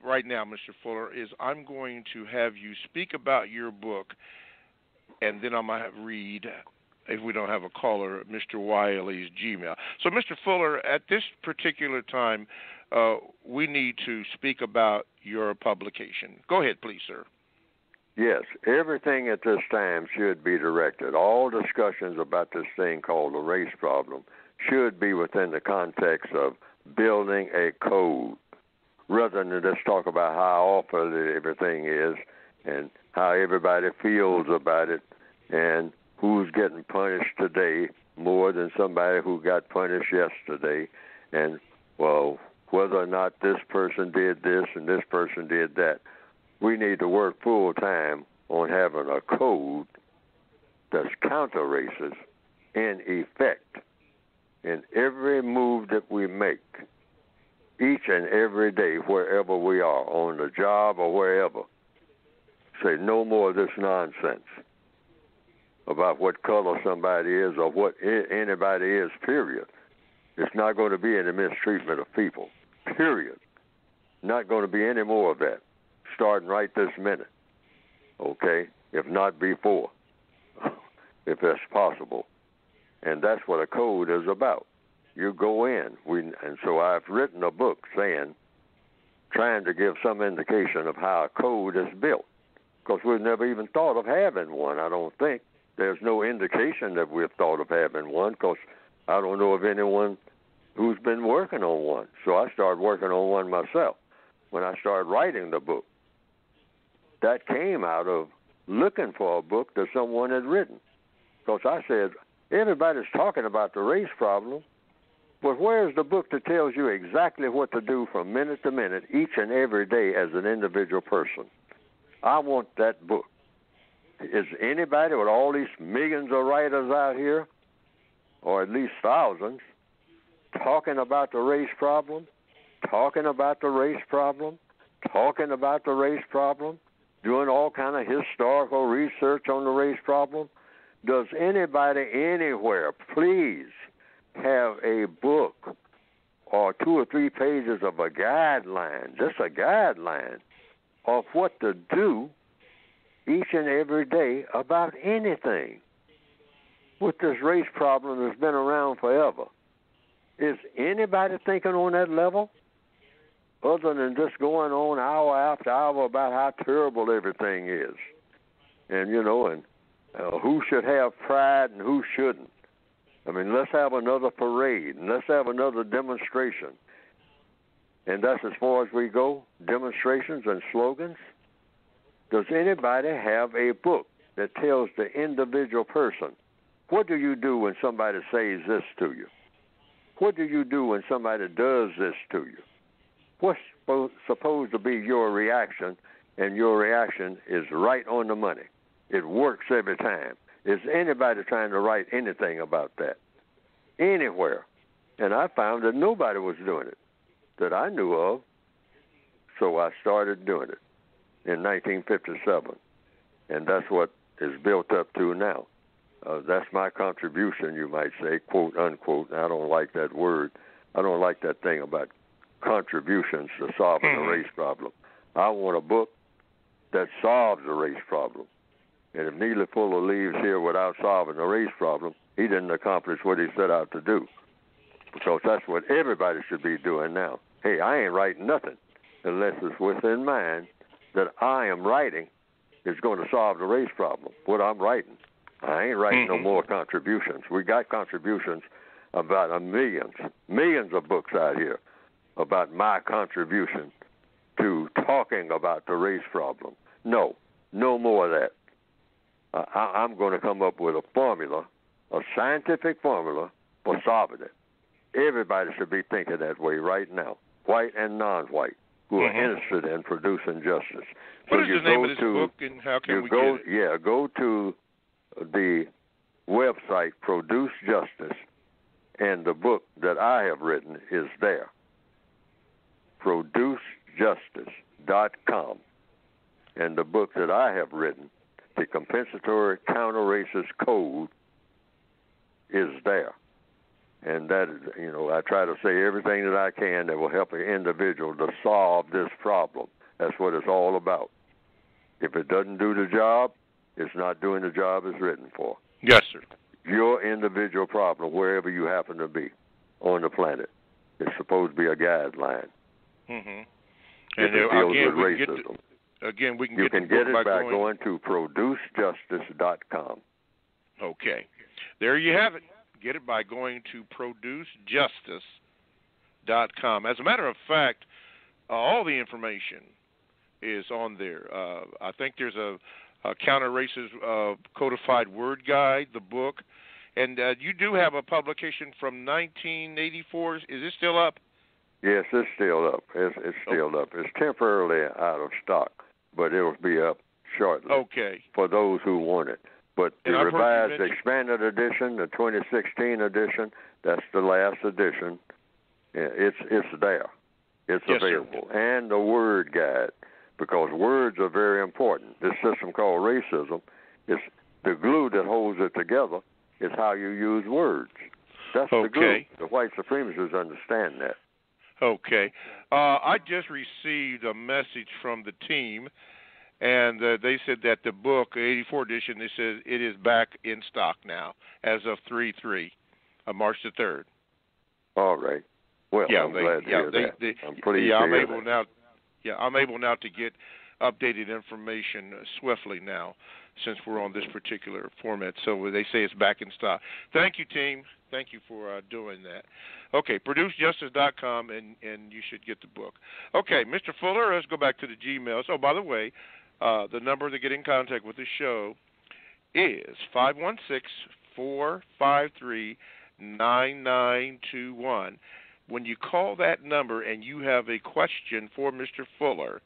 now, Mr. Fuller, is I'm going to have you speak about your book, and then I might read, if we don't have a caller, Mr. Wiley's Gmail. So, Mr. Fuller, at this particular time, we need to speak about your publication. Go ahead, please, sir. Yes, everything at this time should be directed. All discussions about this thing called the race problem should be within the context of building a code, rather than just talk about how awful everything is and how everybody feels about it and who's getting punished today more than somebody who got punished yesterday, and, well, whether or not this person did this and this person did that. We need to work full time on having a code that's counter-racist in effect in every move that we make, each and every day, wherever we are, on the job or wherever. Say no more of this nonsense about what color somebody is or what anybody is, period. It's not going to be any mistreatment of people, period. Not going to be any more of that, starting right this minute, okay, if not before, if that's possible. And that's what a code is about. You go in. And so I've written a book trying to give some indication of how a code is built, because we've never even thought of having one, I don't think. There's no indication that we've thought of having one, because I don't know of anyone who's been working on one. So I started working on one myself when I started writing the book. That came out of looking for a book that someone had written, because I said, everybody's talking about the race problem, but where's the book that tells you exactly what to do from minute to minute, each and every day as an individual person? I want that book. Is anybody with all these millions of writers out here, or at least thousands, talking about the race problem, talking about the race problem, talking about the race problem, doing all kind of historical research on the race problem? Does anybody anywhere please have a book or 2 or 3 pages of a guideline, just a guideline of what to do each and every day about anything with this race problem that's been around forever? Is anybody thinking on that level other than just going on hour after hour about how terrible everything is? And, who should have pride and who shouldn't? I mean, let's have another parade and let's have another demonstration. And that's as far as we go, demonstrations and slogans. Does anybody have a book that tells the individual person, what do you do when somebody says this to you? What do you do when somebody does this to you? What's supposed to be your reaction, and your reaction is right on the money. It works every time. Is anybody trying to write anything about that? Anywhere. And I found that nobody was doing it that I knew of, so I started doing it in 1957. And that's what is built up to now. That's my contribution, you might say, quote, unquote. I don't like that word. I don't like that thing about contributions to solving the race problem. I want a book that solves the race problem. And if Neely Fuller leaves here without solving the race problem, he didn't accomplish what he set out to do. Because that's what everybody should be doing now. Hey, I ain't writing nothing unless it's within mind that I am writing is going to solve the race problem. What I'm writing. I ain't writing no more contributions. We got contributions about millions of books out here about my contribution to talking about the race problem. No more of that. I'm going to come up with a formula, a scientific formula for solving it. Everybody should be thinking that way right now, white and non-white, who are interested in producing justice. What is the name of this book, and how can we get it? Yeah, go to the website, Produce Justice, and the book that I have written is there, ProduceJustice.com. And the book that I have written, The Compensatory Counter-Racist Code, is there. And that is, I try to say everything that I can that will help an individual to solve this problem. That's what it's all about. If it doesn't do the job, it's not doing the job it's written for. Yes, sir. Your individual problem, wherever you happen to be on the planet, is supposed to be a guideline. And it deals with racism. You can get it by going to ProduceJustice.com. Okay. There you have it. Get it by going to ProduceJustice.com. As a matter of fact, all the information is on there. I think there's a Counter-Racist Codified Word Guide, the book. And you do have a publication from 1984. Is it still up? Yes, it's still up. It's still up. It's temporarily out of stock, but it will be up shortly. Okay. For those who want it. But the And I've heard you revised expanded edition, the 2016 edition, that's the last edition. It's there. It's Yes, available. sir. And the word guide, because words are very important. This system called racism is the glue that holds it together is how you use words. That's the glue. The white supremacists understand that. Okay. I just received a message from the team, and they said that the book, 84 edition, they said it is back in stock now as of 3/3, March the 3rd. All right. Well, I'm glad to hear that. I'm pleased to hear that. I'm able now to get updated information swiftly now since we're on this particular format. So they say it's back in stock. Thank you, team. Thank you for doing that. Okay, producejustice.com, and you should get the book. Okay, Mr. Fuller, let's go back to the Gmails. Oh, by the way, the number to get in contact with the show is 516-453-9921. When you call that number and you have a question for Mr. Fuller,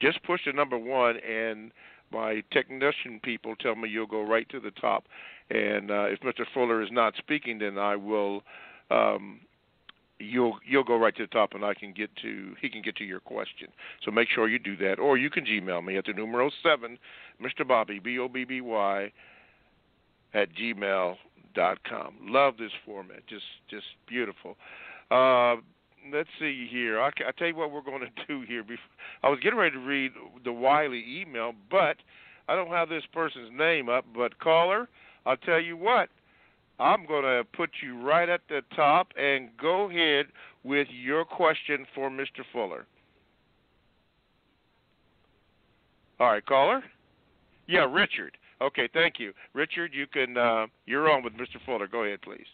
just push the number 1, and my technician people tell me you'll go right to the top. And if Mr. Fuller is not speaking, then I will. You'll go right to the top, and he can get to your question. So make sure you do that, or you can Gmail me at the numero 7, Mr. Bobby BOBBY @gmail.com. Love this format, just beautiful. Let's see here. I tell you what we're going to do here. I was getting ready to read the Wiley email, but I don't have this person's name up. But caller, I'll tell you what. I'm going to put you right at the top and go ahead with your question for Mr. Fuller. All right, caller? Yeah, Richard. Okay, thank you. Richard, you're on with Mr. Fuller. Go ahead, please.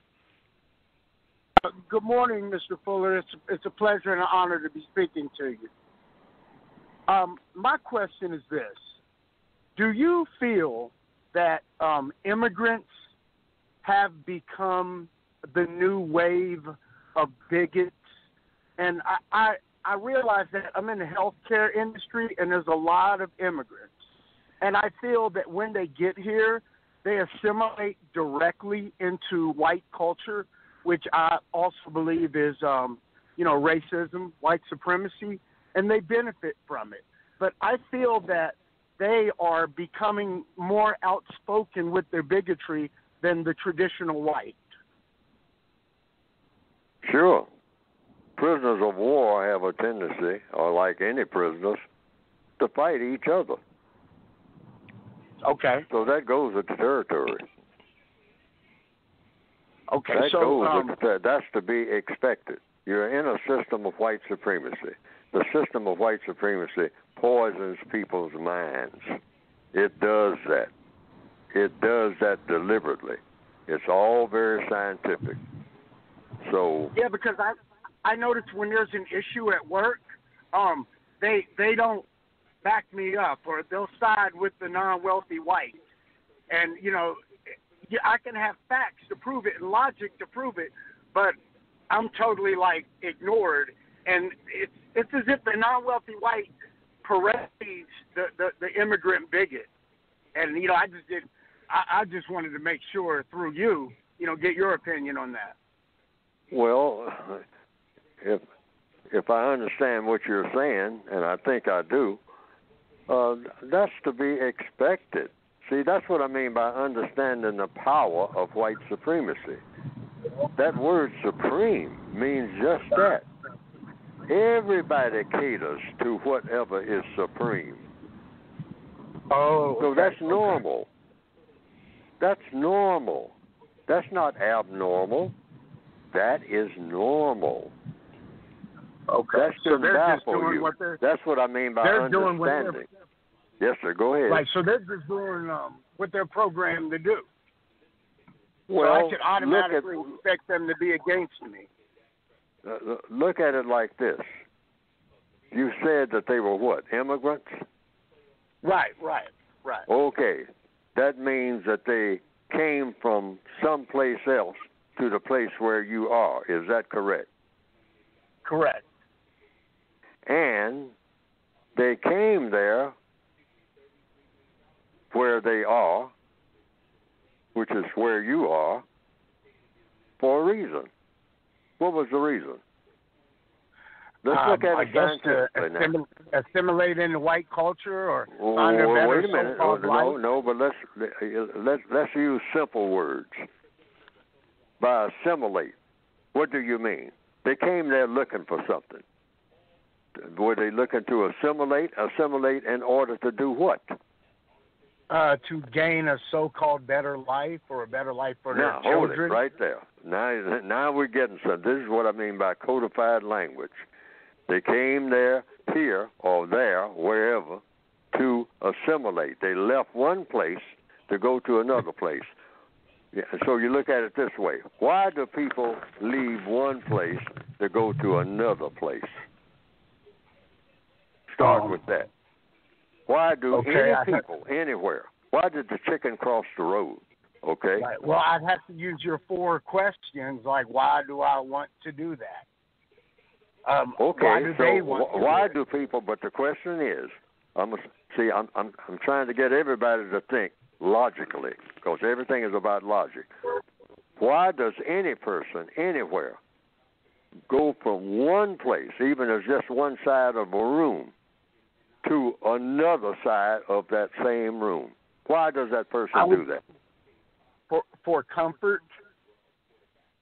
Good morning, Mr. Fuller. It's a pleasure and an honor to be speaking to you. My question is this. Do you feel that immigrants have become the new wave of bigots? And I realize that I'm in the healthcare industry, and there's a lot of immigrants. And I feel that when they get here, they assimilate directly into white culture, which I also believe is, racism, white supremacy, and they benefit from it. But I feel that they are becoming more outspoken with their bigotry than the traditional white. Sure. Prisoners of war have a tendency, or like any prisoners, to fight each other. Okay. So that goes with the territory. Okay, that's to be expected. You're in a system of white supremacy. The system of white supremacy poisons people's minds. It does that. It does that deliberately. It's all very scientific. So yeah, because I noticed when there's an issue at work, they don't back me up, or they'll side with the non-wealthy white, and I can have facts to prove it and logic to prove it, but I'm totally ignored, and it's as if the non-wealthy white parades the immigrant bigot, and I just wanted to make sure through you, get your opinion on that. Well, if I understand what you're saying, and I think I do, that's to be expected. See, that's what I mean by understanding the power of white supremacy. That word supreme means just that. Everybody caters to whatever is supreme. Oh. So that's normal. That's normal. That's not abnormal. That is normal. Okay. That shouldn't baffle you. That's what I mean by understanding. Yes, sir. Go ahead. Right. So they're just doing what they're programmed to do. Well, so I should automatically expect them to be against me. Look at it like this. You said that they were what? Immigrants? Right. Right. Okay. That means that they came from someplace else to the place where you are. Is that correct? Correct. And they came there where they are, which is where you are, for a reason. What was the reason? Let's look at I it guess to scientifically assimilate into white culture or find a better wait a minute. so-called life. No, but let's use simple words. By assimilate, what do you mean? They came there looking for something. Were they looking to assimilate? Assimilate in order to do what? To gain a so-called better life or a better life for their Now, hold children. it right there. Now we're getting some. This is what I mean by codified language. They came there, here, or there, wherever, to assimilate. They left one place to go to another place. Yeah, so you look at it this way. Why do people leave one place to go to another place? Start with that. Why do any people anywhere? Why did the chicken cross the road? Okay. Right. Well, I'd have to use your 4 questions, like why do I want to do that? Okay. Why do they want to why do do people? But the question is, I'm trying to get everybody to think logically, because everything is about logic. Why does any person anywhere go from one place, even as just one side of a room, to another side of that same room? Why does that person do that? For comfort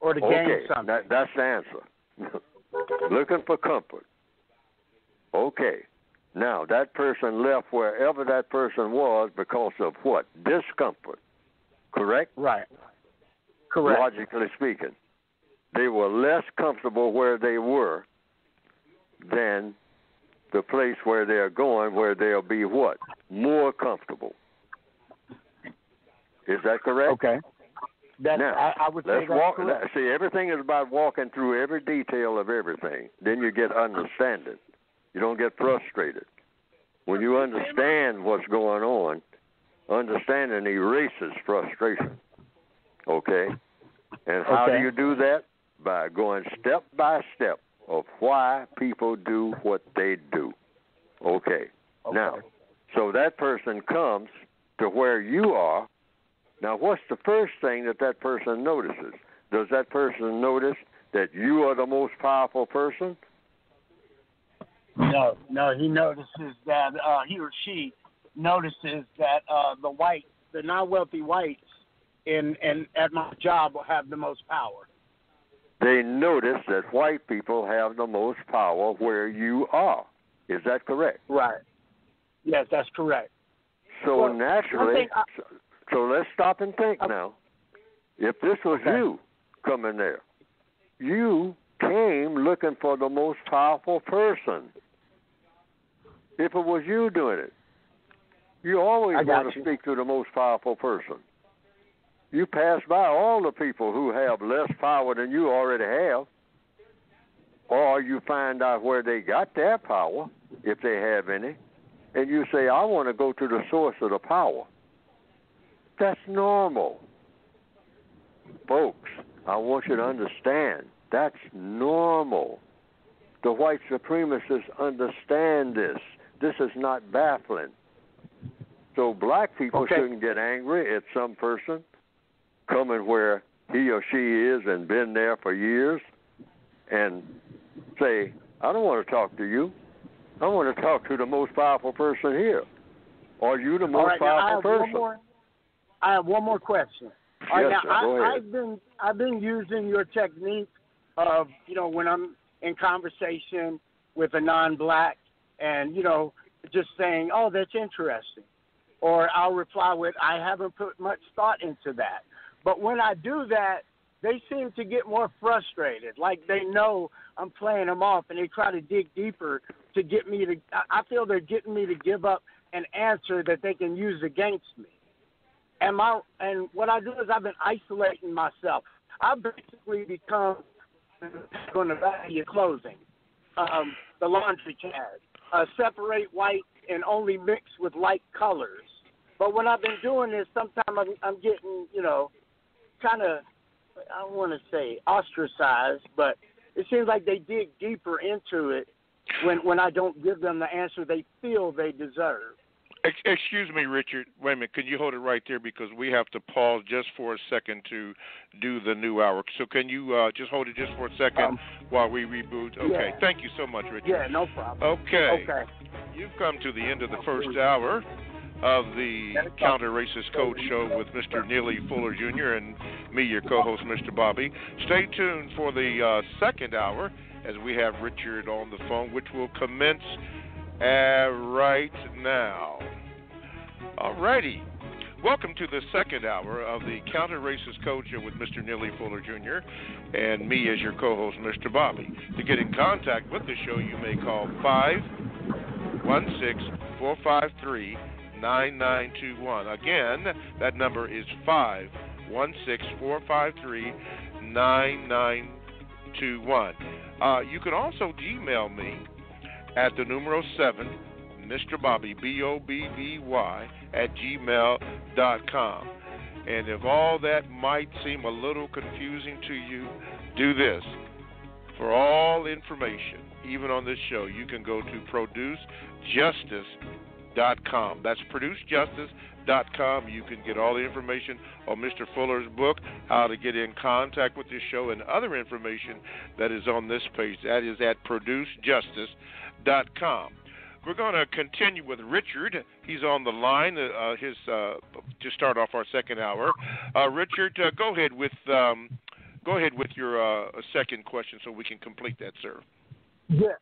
or to gain something? That's the answer. Looking for comfort. Okay. Now, that person left wherever that person was because of what? Discomfort. Correct? Right. Correct. Logically speaking. They were less comfortable where they were than the place where they're going, where they'll be what? More comfortable. Is that correct? Okay. Now, I would say let's that's walk. correct. See, everything is about walking through every detail of everything. Then you get understanding. You don't get frustrated. When you understand what's going on, understanding erases frustration. Okay? And how do you do that? By going step by step of why people do what they do. Okay. Now, so that person comes to where you are. Now, what's the first thing that person notices? Does that person notice that you are the most powerful person? No, he notices that he or she notices that the non-wealthy whites at my job will have the most power. They notice that white people have the most power where you are. Is that correct? Right. Yes, that's correct. So naturally, so let's stop and think now. If this was you coming there, you came looking for the most powerful person. If it was you doing it, you always want to speak to the most powerful person. You pass by all the people who have less power than you already have, or you find out where they got their power, if they have any, and you say, I want to go to the source of the power. That's normal. Folks, I want you to understand, that's normal. The white supremacists understand this. This is not baffling. So black people shouldn't get angry at some person coming where he or she is and been there for years and say, I don't want to talk to you. I want to talk to the most powerful person here. Are you the most powerful person? I have one more question. Yes, sir, go ahead. I've been using your technique of, when I'm in conversation with a non-black and, just saying, oh, that's interesting. Or I'll reply with, I haven't put much thought into that. But when I do that, they seem to get more frustrated. Like they know I'm playing them off and they try to dig deeper to get me to, I feel they're getting me to give up an answer that they can use against me. And what I do is I've been isolating myself. I've basically become going to value clothing, the laundry tag, separate white and only mix with light colors. But when I've been doing this, sometimes I'm getting, kind of, I don't want to say ostracized, but it seems like they dig deeper into it when I don't give them the answer they feel they deserve. Excuse me, Richard. Wait a minute. Can you hold it right there because we have to pause just for a second to do the new hour. So can you just hold it just for a second while we reboot? Okay. Yeah. Thank you so much, Richard. Yeah, no problem. Okay. You've come to the end of the first hour of the Counter Racist Code Show with Mr. Neely Fuller Jr. and me, your co-host, Mr. Bobby. Stay tuned for the second hour as we have Richard on the phone, which will commence right now. Alrighty. Welcome to the second hour of the Counter Racist Code Show with Mr. Neely Fuller Jr. and me as your co-host, Mr. Bobby. To get in contact with the show, you may call 516-453-9921. Again, that number is 516-453-9921. You can also Gmail me at the numero 7, Mr. Bobby, BOBBY, at gmail.com. And if all that might seem a little confusing to you, do this. For all information, even on this show, you can go to producejustice.com. That's producejustice.com. You can get all the information on Mr. Fuller's book, how to get in contact with this show, and other information that is on this page. That is at producejustice.com. We're going to continue with Richard. He's on the line to start off our second hour. Richard, go ahead with your second question so we can complete that, sir. Yeah.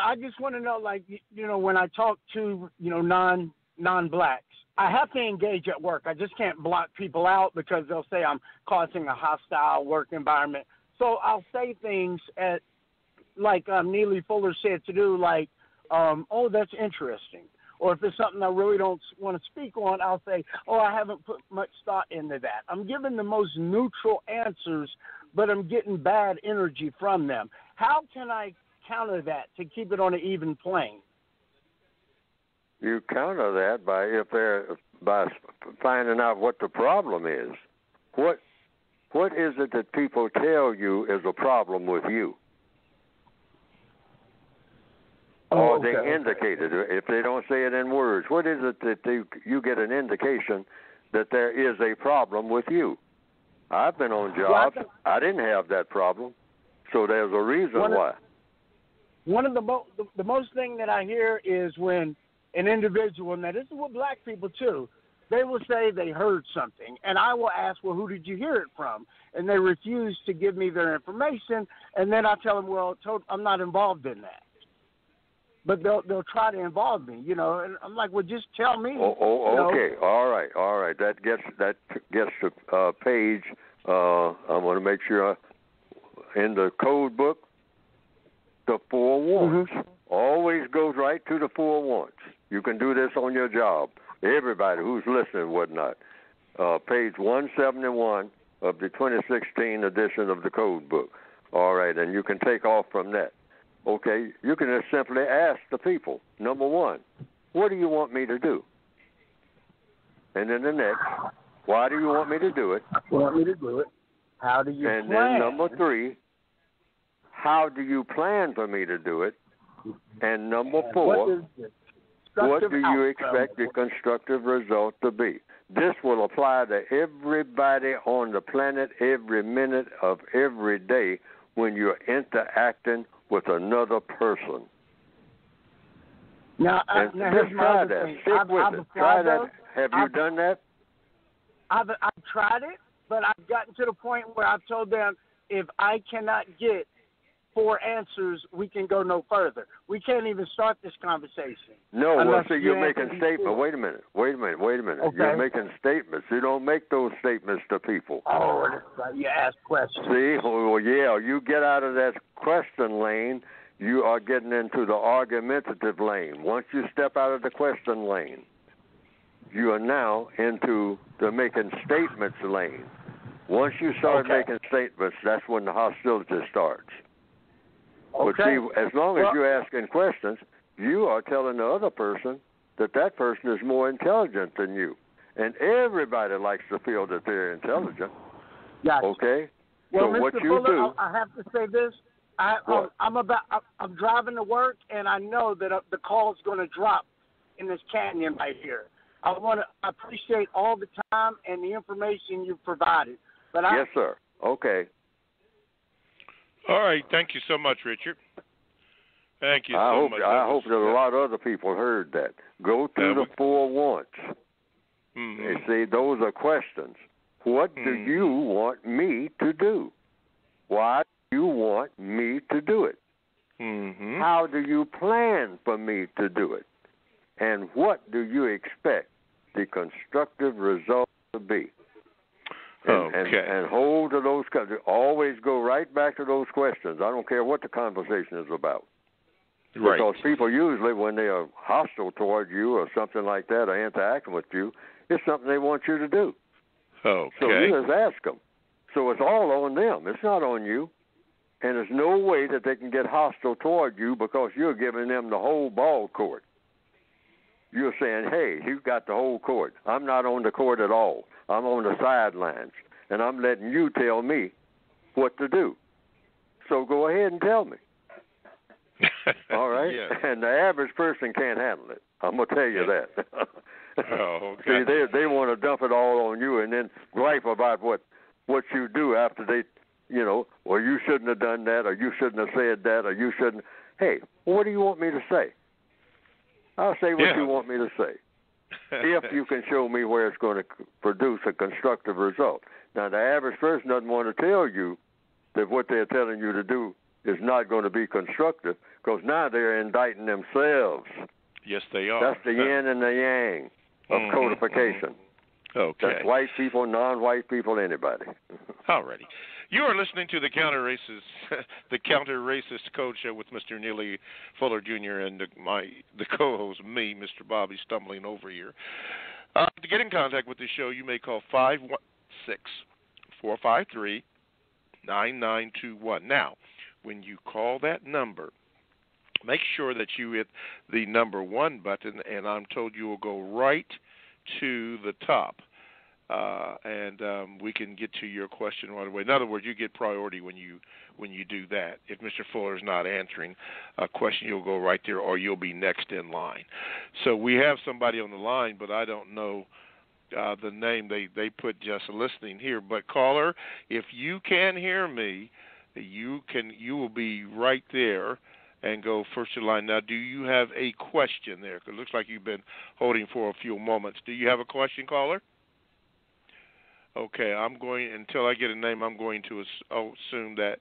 I just want to know, when I talk to non-blacks, I have to engage at work. I just can't block people out because they'll say I'm causing a hostile work environment. So I'll say things like Neely Fuller said to do, like, oh, that's interesting. Or if it's something I really don't want to speak on, I'll say, oh, I haven't put much thought into that. I'm giving the most neutral answers, but I'm getting bad energy from them. How can I counter that to keep it on an even plane? You counter that by finding out what the problem is. What is it that people tell you is a problem with you? Or they indicate it. If they don't say it in words, what is it that you get an indication that there is a problem with you? I've been on jobs. I didn't have that problem, so there's a reason why. One of the most thing that I hear is when an individual, now this is with black people too, they will say they heard something, and I will ask, well, who did you hear it from? And they refuse to give me their information, and then I tell them, well, I'm not involved in that. But they'll try to involve me, and I'm like, well, just tell me. Okay, all right. That gets to page. I want to make sure in the code book, the 4 warrants. Mm-hmm. Always goes right to the 4 warrants. You can do this on your job. Everybody who's listening, whatnot. Page 171 of the 2016 edition of the code book. All right, and you can take off from that. Okay, you can just simply ask the people, number 1, what do you want me to do? And then the next, why do you want me to do it? Want me to do it? How do you plan? And then number 3, how do you plan for me to do it? And number 4, what do you expect the constructive result to be? This will apply to everybody on the planet every minute of every day when you're interacting with another person. Now, just try that. Stick with it. Try that. Have you done that? I've tried it, but I've gotten to the point where I've told them if I cannot get 4 answers, we can go no further. We can't even start this conversation. No, well, so you're making statements. Wait a minute. Okay. You're making statements. You don't make those statements to people. Oh, that's right. You ask questions. See? Well, yeah, you get out of that question lane, you are getting into the argumentative lane. Once you step out of the question lane, you are now into the making statements lane. Once you start making statements, that's when the hostility starts. But see, as long as you're asking questions, you are telling the other person that person is more intelligent than you. And everybody likes to feel that they're intelligent. Gotcha. Okay? Well, so Mr. what you Fuller, do... I have to say this. I'm driving to work, and I know that the call is going to drop in this canyon right here. I appreciate all the time and the information you've provided. But yes, sir. Okay. All right. Thank you so much, Richard. Thank you so much. I hope that a lot of other people heard that. Go through the 4 wants. Mm-hmm. They say those are questions. What do you want me to do? Why do you want me to do it? Mm-hmm. How do you plan for me to do it? And what do you expect the constructive result to be? And hold to those questions. Always go right back to those questions. I don't care what the conversation is about. Right. Because people usually, when they are hostile toward you or something like that, or interacting with you, it's something they want you to do. Okay. So you just ask them. So it's all on them. It's not on you. And there's no way that they can get hostile toward you because you're giving them the whole ball court. You're saying, hey, you've got the whole court. I'm not on the court at all. I'm on the sidelines. And I'm letting you tell me what to do. So go ahead and tell me. All right? Yeah. And the average person can't handle it. I'm going to tell you that. Oh, okay. See, they want to dump it all on you and then gripe about what you do after they, well, you shouldn't have done that, or you shouldn't have said that, or you shouldn't. Hey, what do you want me to say? I'll say what you want me to say, if you can show me where it's going to produce a constructive result. Now, the average person doesn't want to tell you that what they're telling you to do is not going to be constructive, because now they're indicting themselves. Yes, they are. That's the yin and the yang of codification. Okay. That's white people, non-white people, anybody. All righty. You are listening to the Counter Racist Code Show with Mr. Neely Fuller Jr. and the co-host, me, Mr. Bobby, stumbling over here. To get in contact with the show, you may call 516-453-9921. Now, when you call that number, make sure that you hit the number 1 button, and I'm told you will go right to the top. And we can get to your question right away. In other words, you get priority when you do that. If Mr. Fuller is not answering a question, you'll go right there, or you'll be next in line. So we have somebody on the line, but I don't know the name. They put just listening here. But caller, if you can hear me, you will be right there and go first in line. Now, do you have a question there? 'Cause it looks like you've been holding for a few moments. Do you have a question, caller? Okay, until I get a name, I'm going to assume that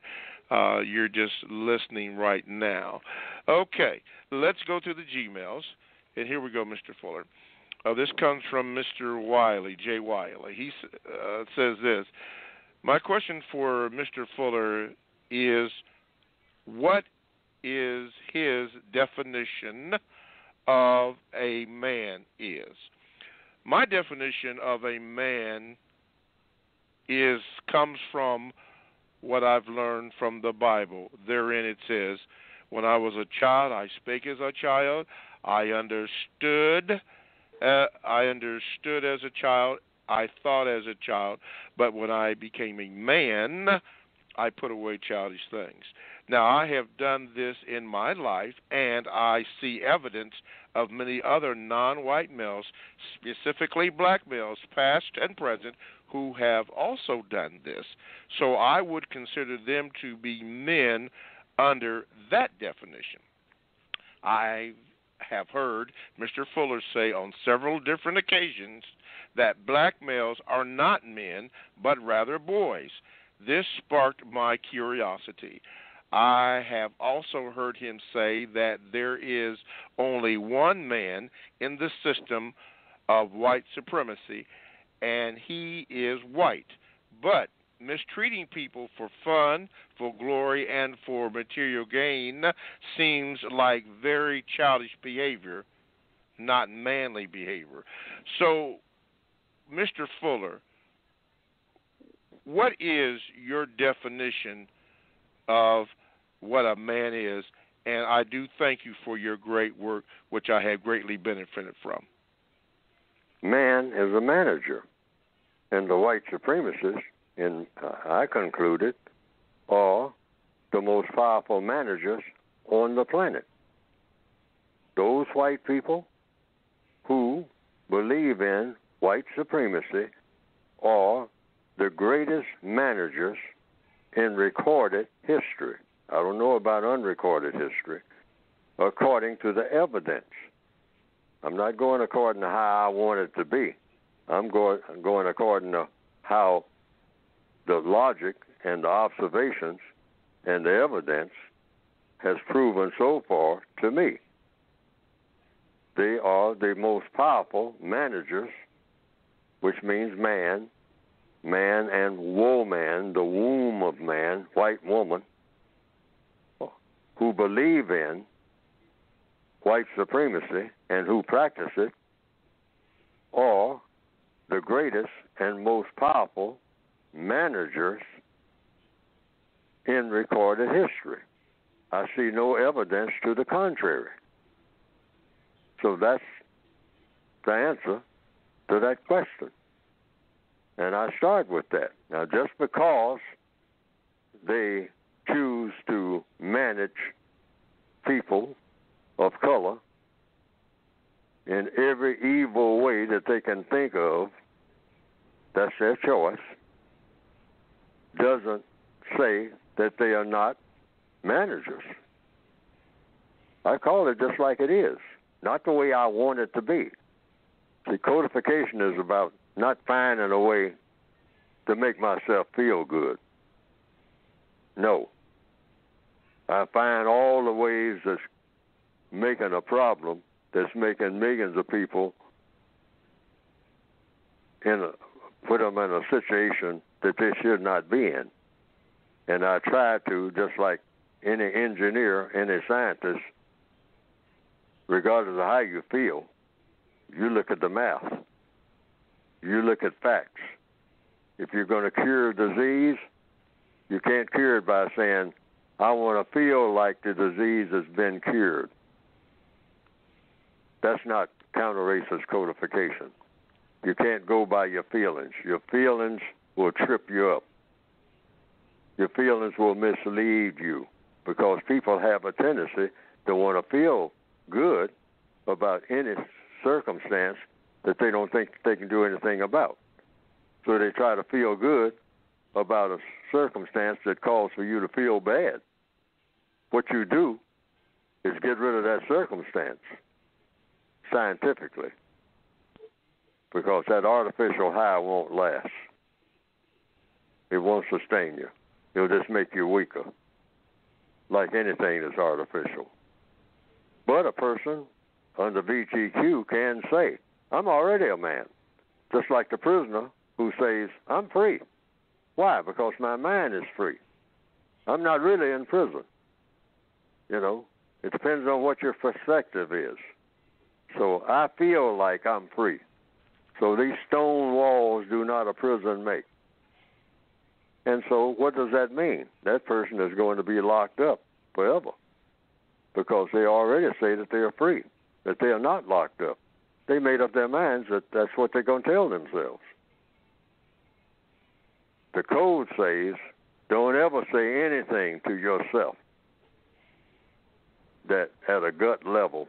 you're just listening right now. Okay, let's go to the Gmails. And here we go, Mr. Fuller. This comes from Mr. Wiley, Jay Wiley. He says this. My question for Mr. Fuller is, what is his definition of a man is? My definition of a man comes from what I've learned from the Bible. Therein it says, when I was a child, I spake as a child. I understood as a child. I thought as a child. But when I became a man, I put away childish things. Now, I have done this in my life, and I see evidence of many other non-white males, specifically black males, past and present, who have also done this. So I would consider them to be men under that definition. I have heard Mr. Fuller say on several different occasions that black males are not men, but rather boys. This sparked my curiosity. I have also heard him say that there is only one man in the system of white supremacy, and he is white. But mistreating people for fun, for glory, and for material gain seems like very childish behavior, not manly behavior. So, Mr. Fuller, what is your definition of what a man is? And I do thank you for your great work, which I have greatly benefited from. man is a manager. And the white supremacists, and I concluded, are the most powerful managers on the planet. Those white people who believe in white supremacy are the greatest managers in recorded history. I don't know about unrecorded history, according to the evidence. I'm not going according to how I want it to be. I'm going according to how the logic and the observations and the evidence has proven so far to me. They are the most powerful managers, which means man and woman, the womb of man, white woman, who believe in white supremacy and who practice it, are the greatest and most powerful managers in recorded history. I see no evidence to the contrary. So that's the answer to that question. And I start with that. Now, just because they choose to manage people of color in every evil way that they can think of, that's their choice, doesn't say that they are not managers. I call it just like it is, not the way I want it to be. See, codification is about not finding a way to make myself feel good. No. I find all the ways that's making a problem, that's making millions of people put them in a situation that they should not be in. And I try to, just like any engineer, any scientist, regardless of how you feel, you look at the math. You look at facts. If you're going to cure a disease, you can't cure it by saying, I want to feel like the disease has been cured. That's not counter-racist codification. You can't go by your feelings. Your feelings will trip you up. Your feelings will mislead you because people have a tendency to want to feel good about any circumstance that they don't think they can do anything about. So they try to feel good about a circumstance that calls for you to feel bad. What you do is get rid of that circumstance scientifically, because that artificial high won't last. It won't sustain you. It'll just make you weaker, like anything that's artificial. But a person under VGQ can say, I'm already a man, just like the prisoner who says, I'm free. Why? Because my mind is free. I'm not really in prison. You know, it depends on what your perspective is. So I feel like I'm free. So these stone walls do not a prison make. And so what does that mean? That person is going to be locked up forever because they already say that they are free, that they are not locked up. They made up their minds that that's what they're going to tell themselves. The code says, don't ever say anything to yourself that at a gut level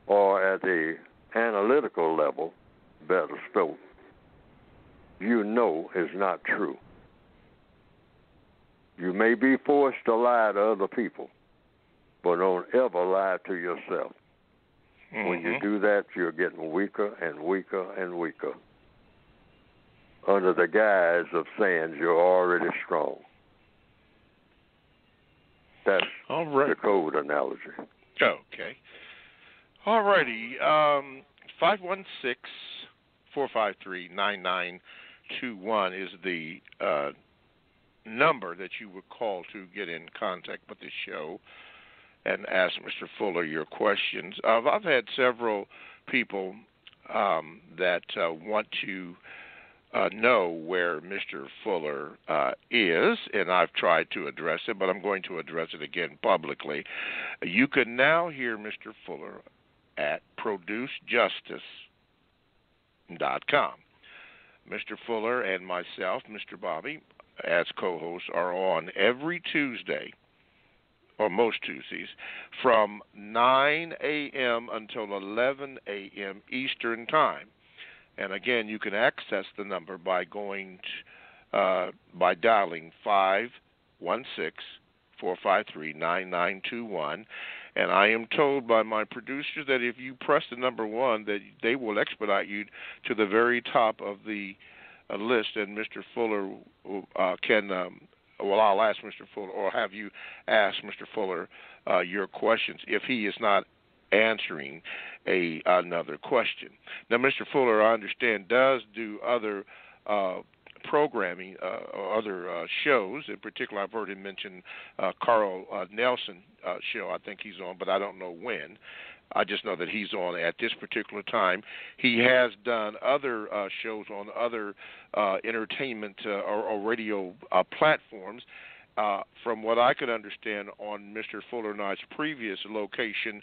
or at the analytical level, better still, you know is not true. You may be forced to lie to other people, but don't ever lie to yourself. Mm-hmm. When you do that, you're getting weaker and weaker and weaker under the guise of saying you're already strong. That's all right. The code analogy. Okay. All righty. 516-453-9921 is the number that you would call to get in contact with the show and ask Mr. Fuller your questions. I've had several people that want to know where Mr. Fuller is, and I've tried to address it, but I'm going to address it again publicly. You can now hear Mr. Fuller at Produce Justice Mr. Fuller and myself, Mr. Bobby, as co-hosts, are on every Tuesday, or most Tuesdays, from 9 a.m. until 11 a.m. Eastern Time. And again, you can access the number by going by dialing 516-453-9921. And I am told by my producer that if you press the number 1, that they will expedite you to the very top of the list, and Mr. Fuller can, I'll ask Mr. Fuller, or have you ask Mr. Fuller your questions if he is not answering another question. Now, Mr. Fuller, I understand, does do other programming or other shows. In particular, I've heard him mention Carl Nelson show. I think he's on, but I don't know when. I just know that he's on at this particular time. He has done other shows on other entertainment or radio platforms. From what I could understand on Mr. Fuller and I's previous location,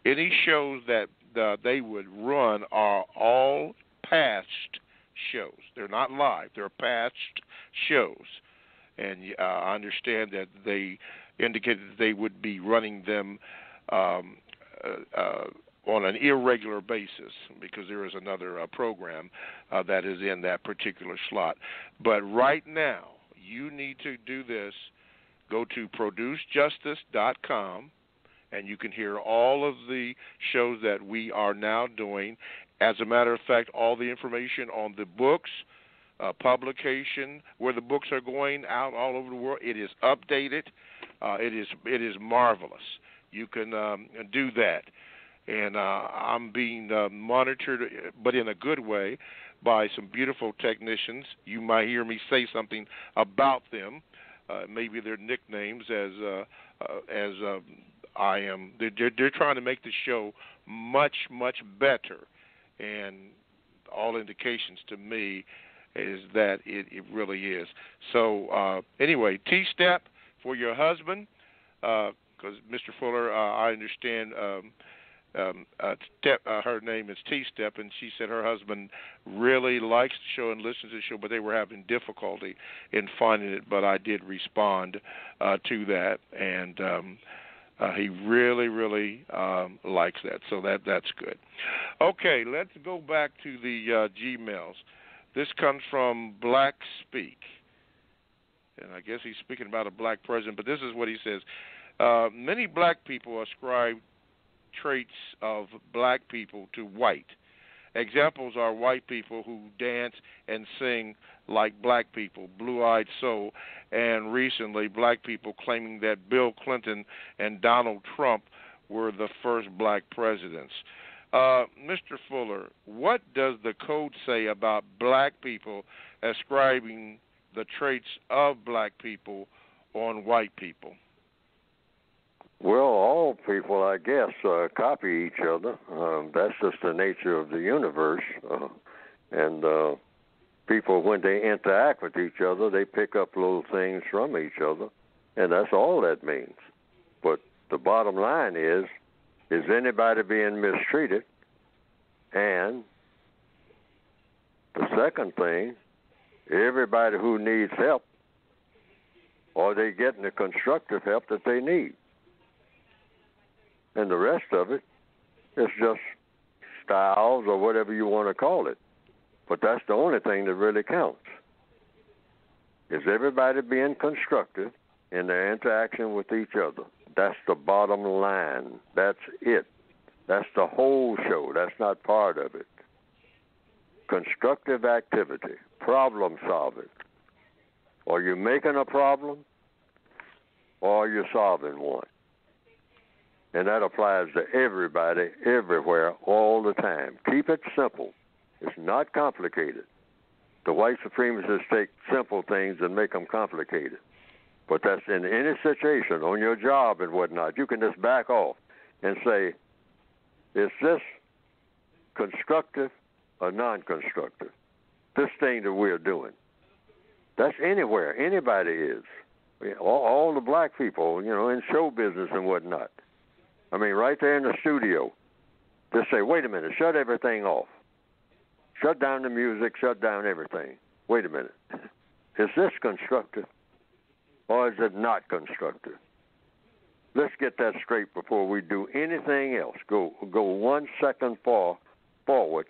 any shows that they would run are all past shows. They're not live. They're past shows. And I understand that they indicated that they would be running them on an irregular basis because there is another program that is in that particular slot. But right now, you need to do this. Go to producejustice.com, and you can hear all of the shows that we are now doing. As a matter of fact, all the information on the books, publication, where the books are going out all over the world, it is updated. It is marvelous. You can do that. And I'm being monitored, but in a good way, by some beautiful technicians. You might hear me say something about them, maybe their nicknames, as I am. They're trying to make the show much, much better. And all indications to me is that it really is. So anyway, T-Step for your husband, because Mr. Fuller, I understand her name is T-Step, and she said her husband really likes the show and listens to the show, but they were having difficulty in finding it. But I did respond to that, and he really, really likes that. So that's good. Okay, let's go back to the Gmails. This comes from Black Speak, and I guess he's speaking about a black president, but this is what he says. Many black people ascribe traits of black people to white. Examples are white people who dance and sing like black people, Blue-Eyed Soul, and recently black people claiming that Bill Clinton and Donald Trump were the first black presidents. Mr. Fuller, what does the code say about black people ascribing the traits of black people on white people? Well, all people, I guess, copy each other. That's just the nature of the universe. And people, when they interact with each other, they pick up little things from each other, and that's all that means. But the bottom line is anybody being mistreated? And the second thing, everybody who needs help, are they getting the constructive help that they need? And the rest of it is just styles or whatever you want to call it. But that's the only thing that really counts. Is everybody being constructive in their interaction with each other? That's the bottom line. That's it. That's the whole show. That's not part of it. Constructive activity, problem solving. Are you making a problem or are you solving one? And that applies to everybody, everywhere, all the time. Keep it simple. It's not complicated. The white supremacists take simple things and make them complicated. But that's in any situation, on your job and whatnot. You can just back off and say, is this constructive or non-constructive? This thing that we're doing. That's anywhere. Anybody is. All the black people, in show business and whatnot. I mean, right there in the studio, just say, wait a minute, shut everything off. Shut down the music, shut down everything. Wait a minute. Is this constructive or is it not constructive? Let's get that straight before we do anything else. Go 1 second forward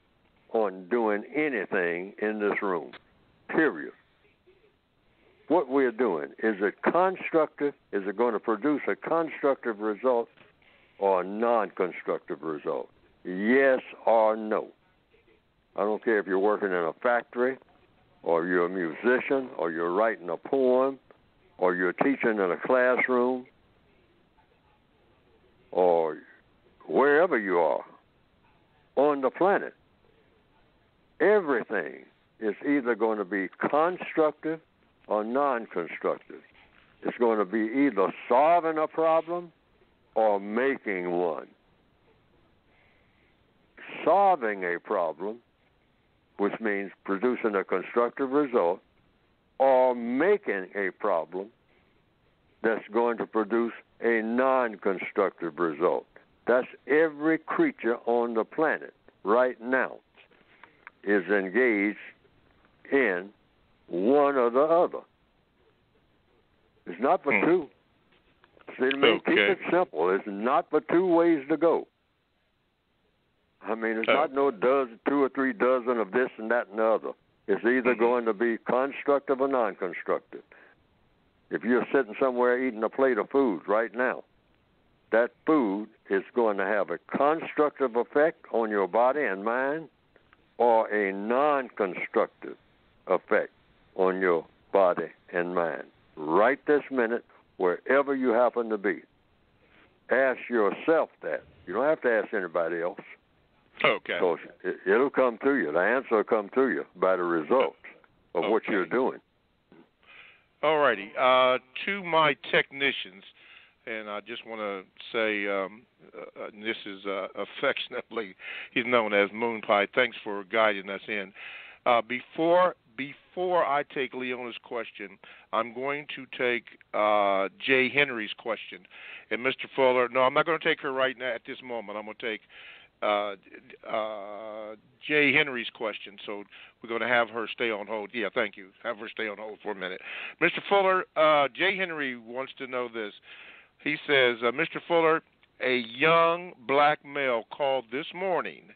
on doing anything in this room, period. What we're doing, is it constructive? Is it going to produce a constructive result or a non-constructive result? Yes or no? I don't care if you're working in a factory or you're a musician or you're writing a poem or you're teaching in a classroom or wherever you are on the planet. Everything is either going to be constructive or non-constructive. It's going to be either solving a problem or making one. Solving a problem, which means producing a constructive result, or making a problem that's going to produce a non-constructive result. That's every creature on the planet right now is engaged in one or the other. It's not but two. See what I mean? Keep it simple. It's not but two ways to go. I mean, it's not no 2 or 3 dozen of this and that and the other. It's either going to be constructive or non-constructive. If you're sitting somewhere eating a plate of food right now, that food is going to have a constructive effect on your body and mind or a non-constructive effect on your body and mind. Right this minute, wherever you happen to be. Ask yourself that. You don't have to ask anybody else. Okay. So it'll come to you. The answer will come to you by the results of what you're doing. All righty. To my technicians, and I just want to say this is affectionately, he's known as Moon Pie. Thanks for guiding us in. Before I take Leona's question, I'm going to take Jay Henry's question. And Mr. Fuller, no, I'm not going to take her right now at this moment. I'm going to take Jay Henry's question. So we're going to have her stay on hold. Yeah, thank you. Have her stay on hold for a minute. Mr. Fuller, Jay Henry wants to know this. He says, Mr. Fuller, a young black male called this morning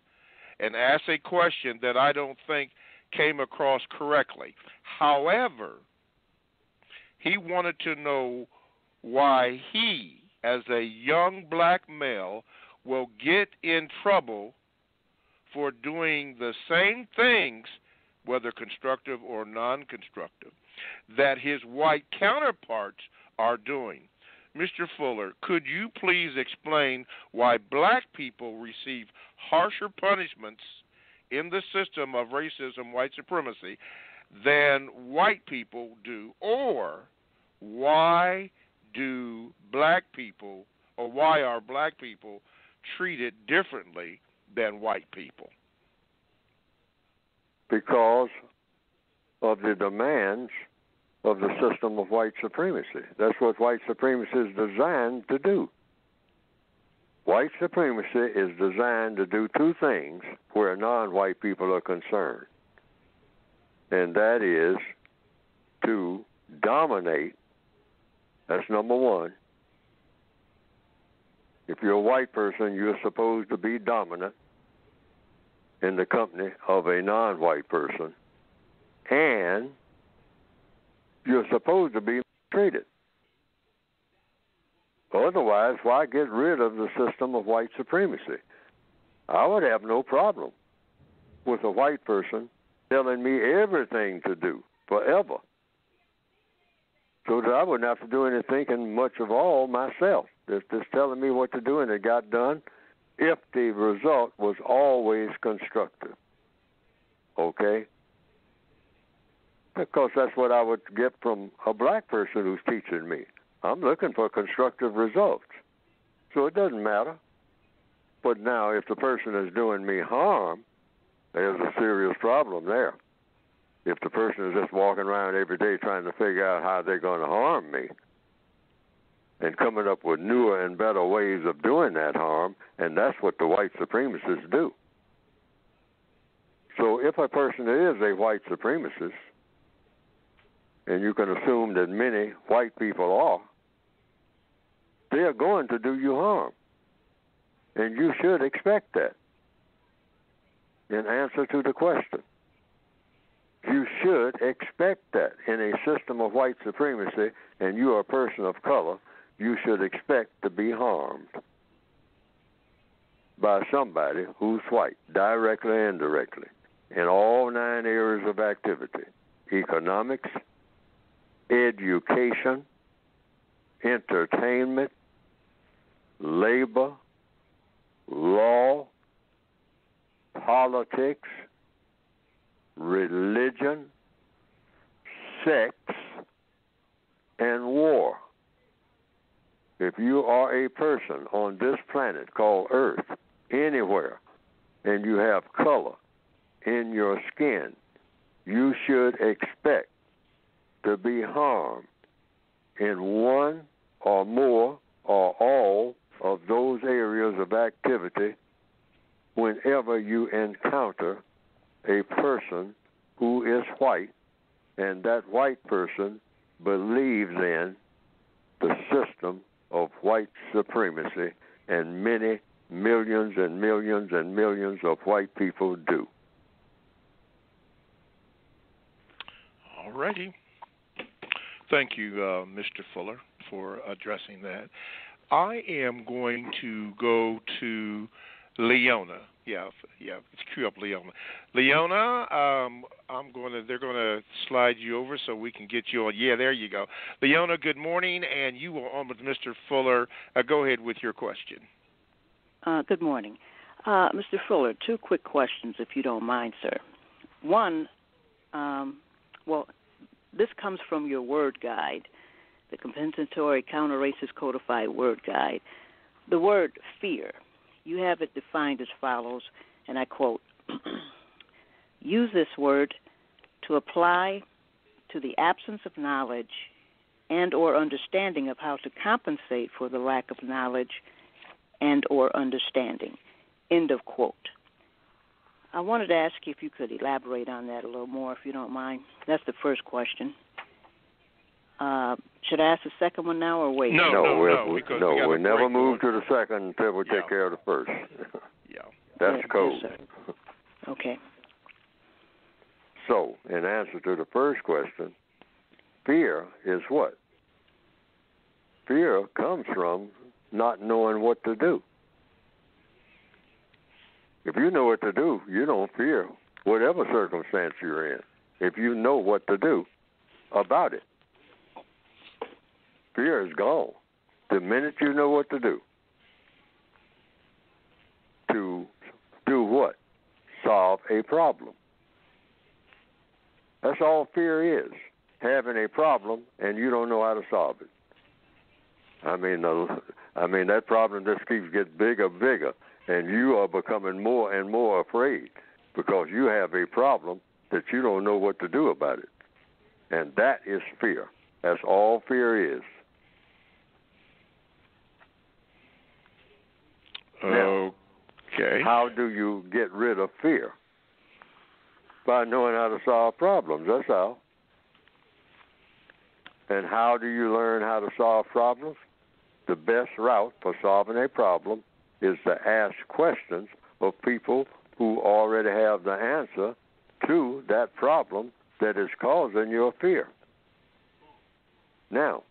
and asked a question that I don't think came across correctly. However, he wanted to know why he, as a young black male, will get in trouble for doing the same things, whether constructive or non-constructive, that his white counterparts are doing. Mr. Fuller, could you please explain why black people receive harsher punishments in the system of racism, white supremacy, than white people do, or why are black people treated differently than white people? Because of the demands of the system of white supremacy. That's what white supremacy is designed to do. White supremacy is designed to do two things where non-white people are concerned, and that is to dominate. That's number one. If you're a white person, you're supposed to be dominant in the company of a non-white person, and you're supposed to be treated. Otherwise, why get rid of the system of white supremacy? I would have no problem with a white person telling me everything to do forever, so that I wouldn't have to do any thinking much of all myself. Just telling me what to do, and it got done if the result was always constructive. Okay? Because that's what I would get from a black person who's teaching me. I'm looking for constructive results. So it doesn't matter. But now, if the person is doing me harm, there's a serious problem there. If the person is just walking around every day trying to figure out how they're going to harm me and coming up with newer and better ways of doing that harm, and that's what the white supremacists do. So if a person is a white supremacist, and you can assume that many white people are, they are going to do you harm. And you should expect that in answer to the question. You should expect that in a system of white supremacy, and you are a person of color, you should expect to be harmed by somebody who's white, directly and indirectly, in all 9 areas of activity: economics, education, entertainment, labor, law, politics, religion, sex, and war. If you are a person on this planet called Earth, anywhere, and you have color in your skin, you should expect to be harmed in one or more or all of those areas of activity whenever you encounter a person who is white, and that white person believes in the system of white supremacy, and many millions and millions and millions of white people do. All righty. Thank you, Mr. Fuller, for addressing that. I am going to go to Leona. Yeah, let's cue up Leona. Leona, they're gonna slide you over so we can get you on. Yeah, there you go. Leona, good morning, and you are on with Mr. Fuller. Go ahead with your question. Good morning. Mr. Fuller, 2 quick questions, if you don't mind, sir. One, this comes from your word guide, the Compensatory Counter-Racist Codified Word Guide. The word fear, you have it defined as follows, and I quote, use this word to apply to the absence of knowledge and or understanding of how to compensate for the lack of knowledge and or understanding, end of quote. I wanted to ask you if you could elaborate on that a little more, if you don't mind. That's the first question. Should I ask the second one now or wait? No, we never move to the second until we take care of the first. Yeah. That's code. Yes, sir. Okay. So, in answer to the first question, fear is what? Fear comes from not knowing what to do. If you know what to do, you don't fear whatever circumstance you're in. If you know what to do about it. Fear is gone the minute you know what to do. To do what? Solve a problem. That's all fear is, having a problem and you don't know how to solve it. I mean, that problem just keeps getting bigger, and you are becoming more and more afraid because you have a problem that you don't know what to do about it. And that is fear. That's all fear is. Okay. Now, how do you get rid of fear? By knowing how to solve problems, that's how. And how do you learn how to solve problems? The best route for solving a problem is to ask questions of people who already have the answer to that problem that is causing your fear. Now,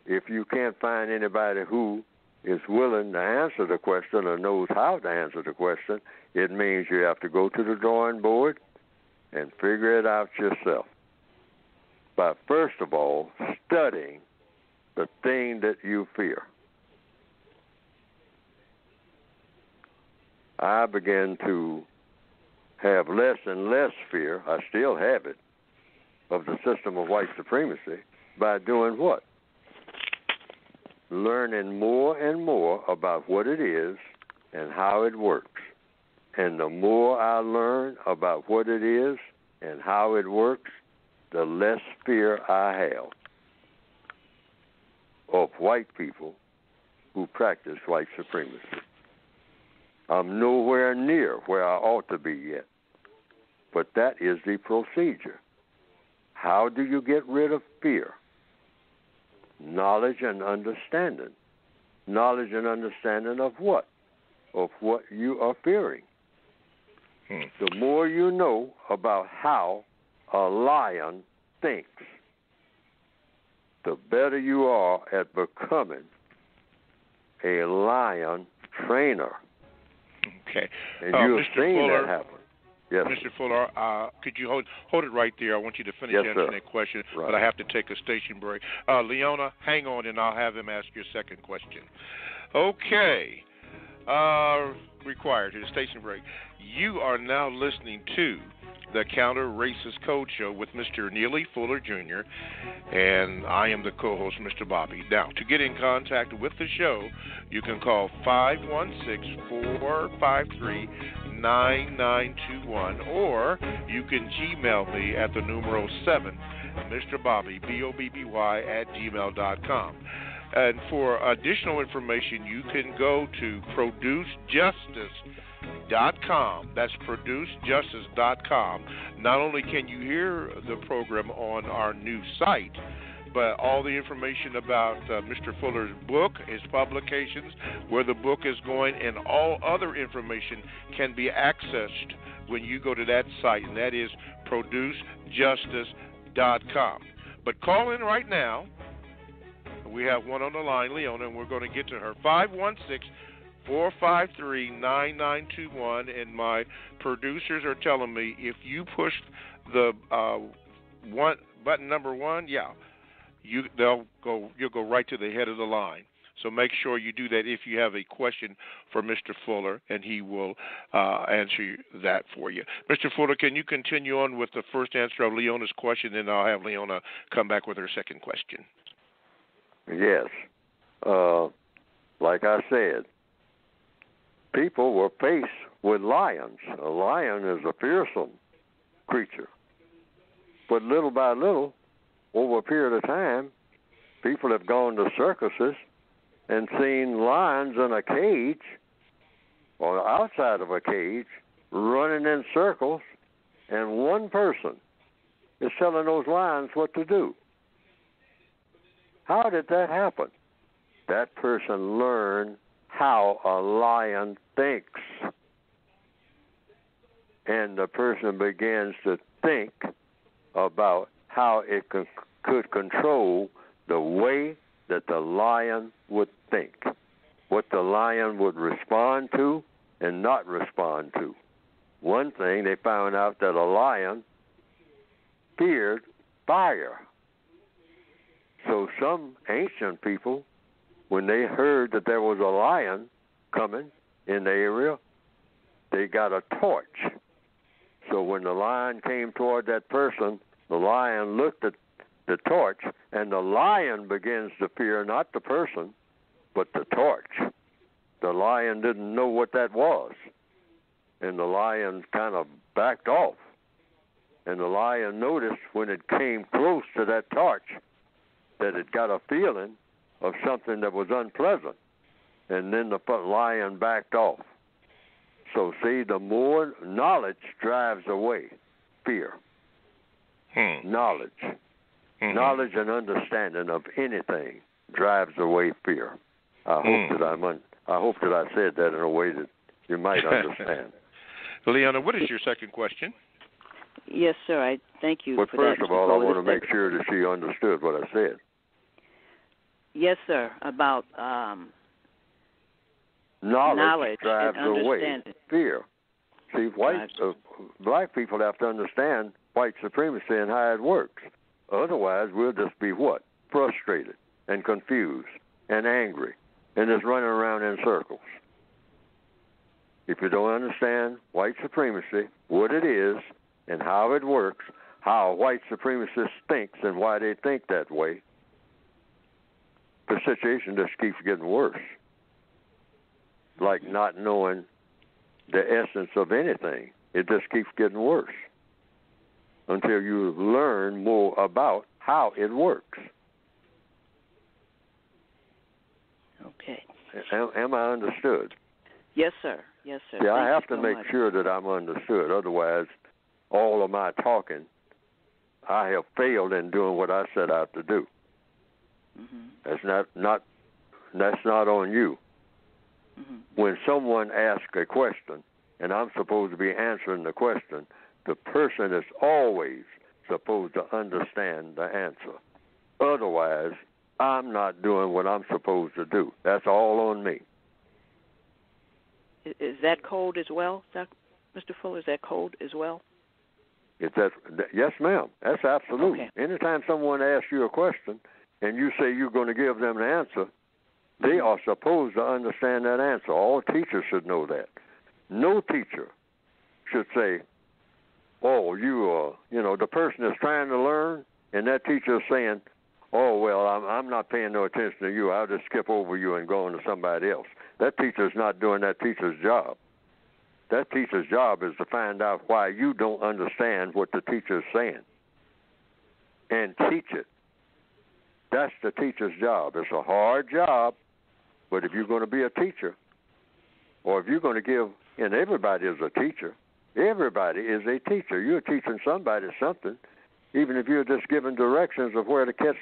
if you can't find anybody who is willing to answer the question or knows how to answer the question, it means you have to go to the drawing board and figure it out yourself by, first of all, studying the thing that you fear. I began to have less and less fear, I still have it, of the system of white supremacy by doing what? Learning more and more about what it is and how it works. And the more I learn about what it is and how it works, the less fear I have of white people who practice white supremacy. I'm nowhere near where I ought to be yet. but that is the procedure. How do you get rid of fear? Knowledge and understanding. Knowledge and understanding of what? Of what you are fearing. The more you know about how a lion thinks, the better you are at becoming a lion trainer. Okay. And you've Mr. seen Fuller, that happen. Yes. Mr. Fuller, could you hold it right there? I want you to finish Yes, answering sir. that question, Right. but I have to take a station break. Leona, hang on, and I'll have him ask your second question. Okay. Required to the station break. You are now listening to the Counter Racist Code Show with Mr. Neely Fuller Jr., and I am the co-host, Mr. Bobby. Now, to get in contact with the show, you can call 516-453-9921, or you can Gmail me at the numero 7, Mr. Bobby, BOBBY, @gmail.com. And for additional information, you can go to ProduceJustice.com. That's ProduceJustice.com. Not only can you hear the program on our new site, but all the information about Mr. Fuller's book, his publications, where the book is going, and all other information can be accessed when you go to that site, and that is ProduceJustice.com. But call in right now. We have one on the line, Leona, and we're going to get to her. 516-453-9921, and my producers are telling me if you push the button number 1, you'll go right to the head of the line. So make sure you do that if you have a question for Mr. Fuller, and he will answer that for you. Mr. Fuller, can you continue on with the first answer of Leona's question, and I'll have Leona come back with her second question. Yes. Like I said, people were faced with lions. A lion is a fearsome creature. But little by little, over a period of time, people have gone to circuses and seen lions in a cage or outside of a cage running in circles, and one person is telling those lions what to do. How did that happen? That person learned how a lion thinks. And the person begins to think about how it could control the way that the lion would think, what the lion would respond to and not respond to. One thing, they found out that a lion feared fire. So some ancient people, when they heard that there was a lion coming in the area, they got a torch. So when the lion came toward that person, the lion looked at the torch, and the lion begins to fear not the person, but the torch. The lion didn't know what that was, and the lion kind of backed off. And the lion noticed when it came close to that torch that it got a feeling of something that was unpleasant, and then the lion backed off. So see, the more knowledge drives away fear. Knowledge. Knowledge and understanding of anything drives away fear. I hope that I said that in a way that you might understand. Leona, what is your second question? Yes, sir. I thank you But for first that. of all, I want to make sure that she understood what I said. Yes, sir. About knowledge drives and away fear. See, black people have to understand white supremacy and how it works. Otherwise, we'll just be what? Frustrated and confused and angry and just running around in circles. If you don't understand white supremacy, what it is and how it works, how white supremacists think and why they think that way, the situation just keeps getting worse. Like not knowing the essence of anything. It just keeps getting worse until you learn more about how it works. Okay. Am I understood? Yes, sir. Yes, sir. Yeah, I have Thank to you so make much. sure that I'm understood. Otherwise, all of my talking, I have failed in doing what I set out to do. That's not on you. When someone asks a question and I'm supposed to be answering the question, the person is always supposed to understand the answer. Otherwise, I'm not doing what I'm supposed to do. That's all on me. Is that code as well, Mr. Fuller? Is that code as well? Yes, ma'am. That's absolute. Okay. Anytime someone asks you a question and you say you're going to give them the answer, they are supposed to understand that answer. All teachers should know that. No teacher should say, oh, the person is trying to learn, and that teacher is saying, oh, well, I'm not paying no attention to you. I'll just skip over you and go on to somebody else. That teacher's not doing that teacher's job. That teacher's job is to find out why you don't understand what the teacher is saying and teach it. That's the teacher's job. It's a hard job, but if you're going to be a teacher, or if you're going to give, and everybody is a teacher, everybody is a teacher. You're teaching somebody something, even if you're just giving directions of where to catch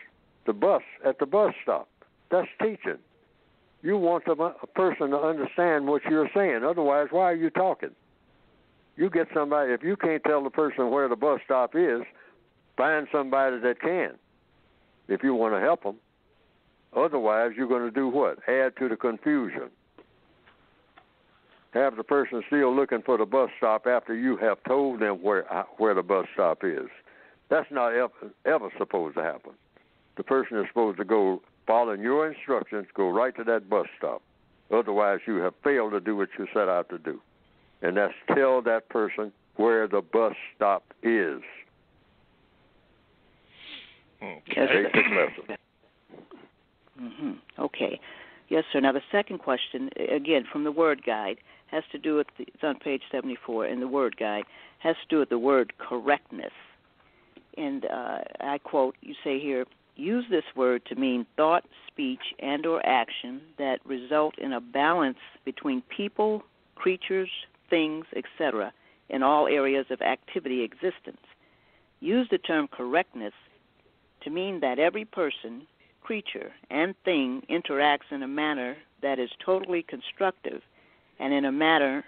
the bus at the bus stop. That's teaching. You want a person to understand what you're saying. Otherwise, why are you talking? You get somebody, if you can't tell the person where the bus stop is, find somebody that can, if you want to help them. Otherwise, you're going to do what? Add to the confusion. Have the person still looking for the bus stop after you have told them where the bus stop is. That's not ever supposed to happen. The person is supposed to go, following your instructions, go right to that bus stop. Otherwise, you have failed to do what you set out to do. And that's tell that person where the bus stop is. Okay. Basic lesson. Okay. Yes, sir. Now, the second question, again, from the Word Guide, has to do with, it's on page 74 in the Word Guide, has to do with the word correctness. And I quote, you say here, use this word to mean thought, speech, and or action that result in a balance between people, creatures, things, etc., in all areas of activity existence. Use the term correctness to mean that every person, creature, and thing interacts in a manner that is totally constructive and in a manner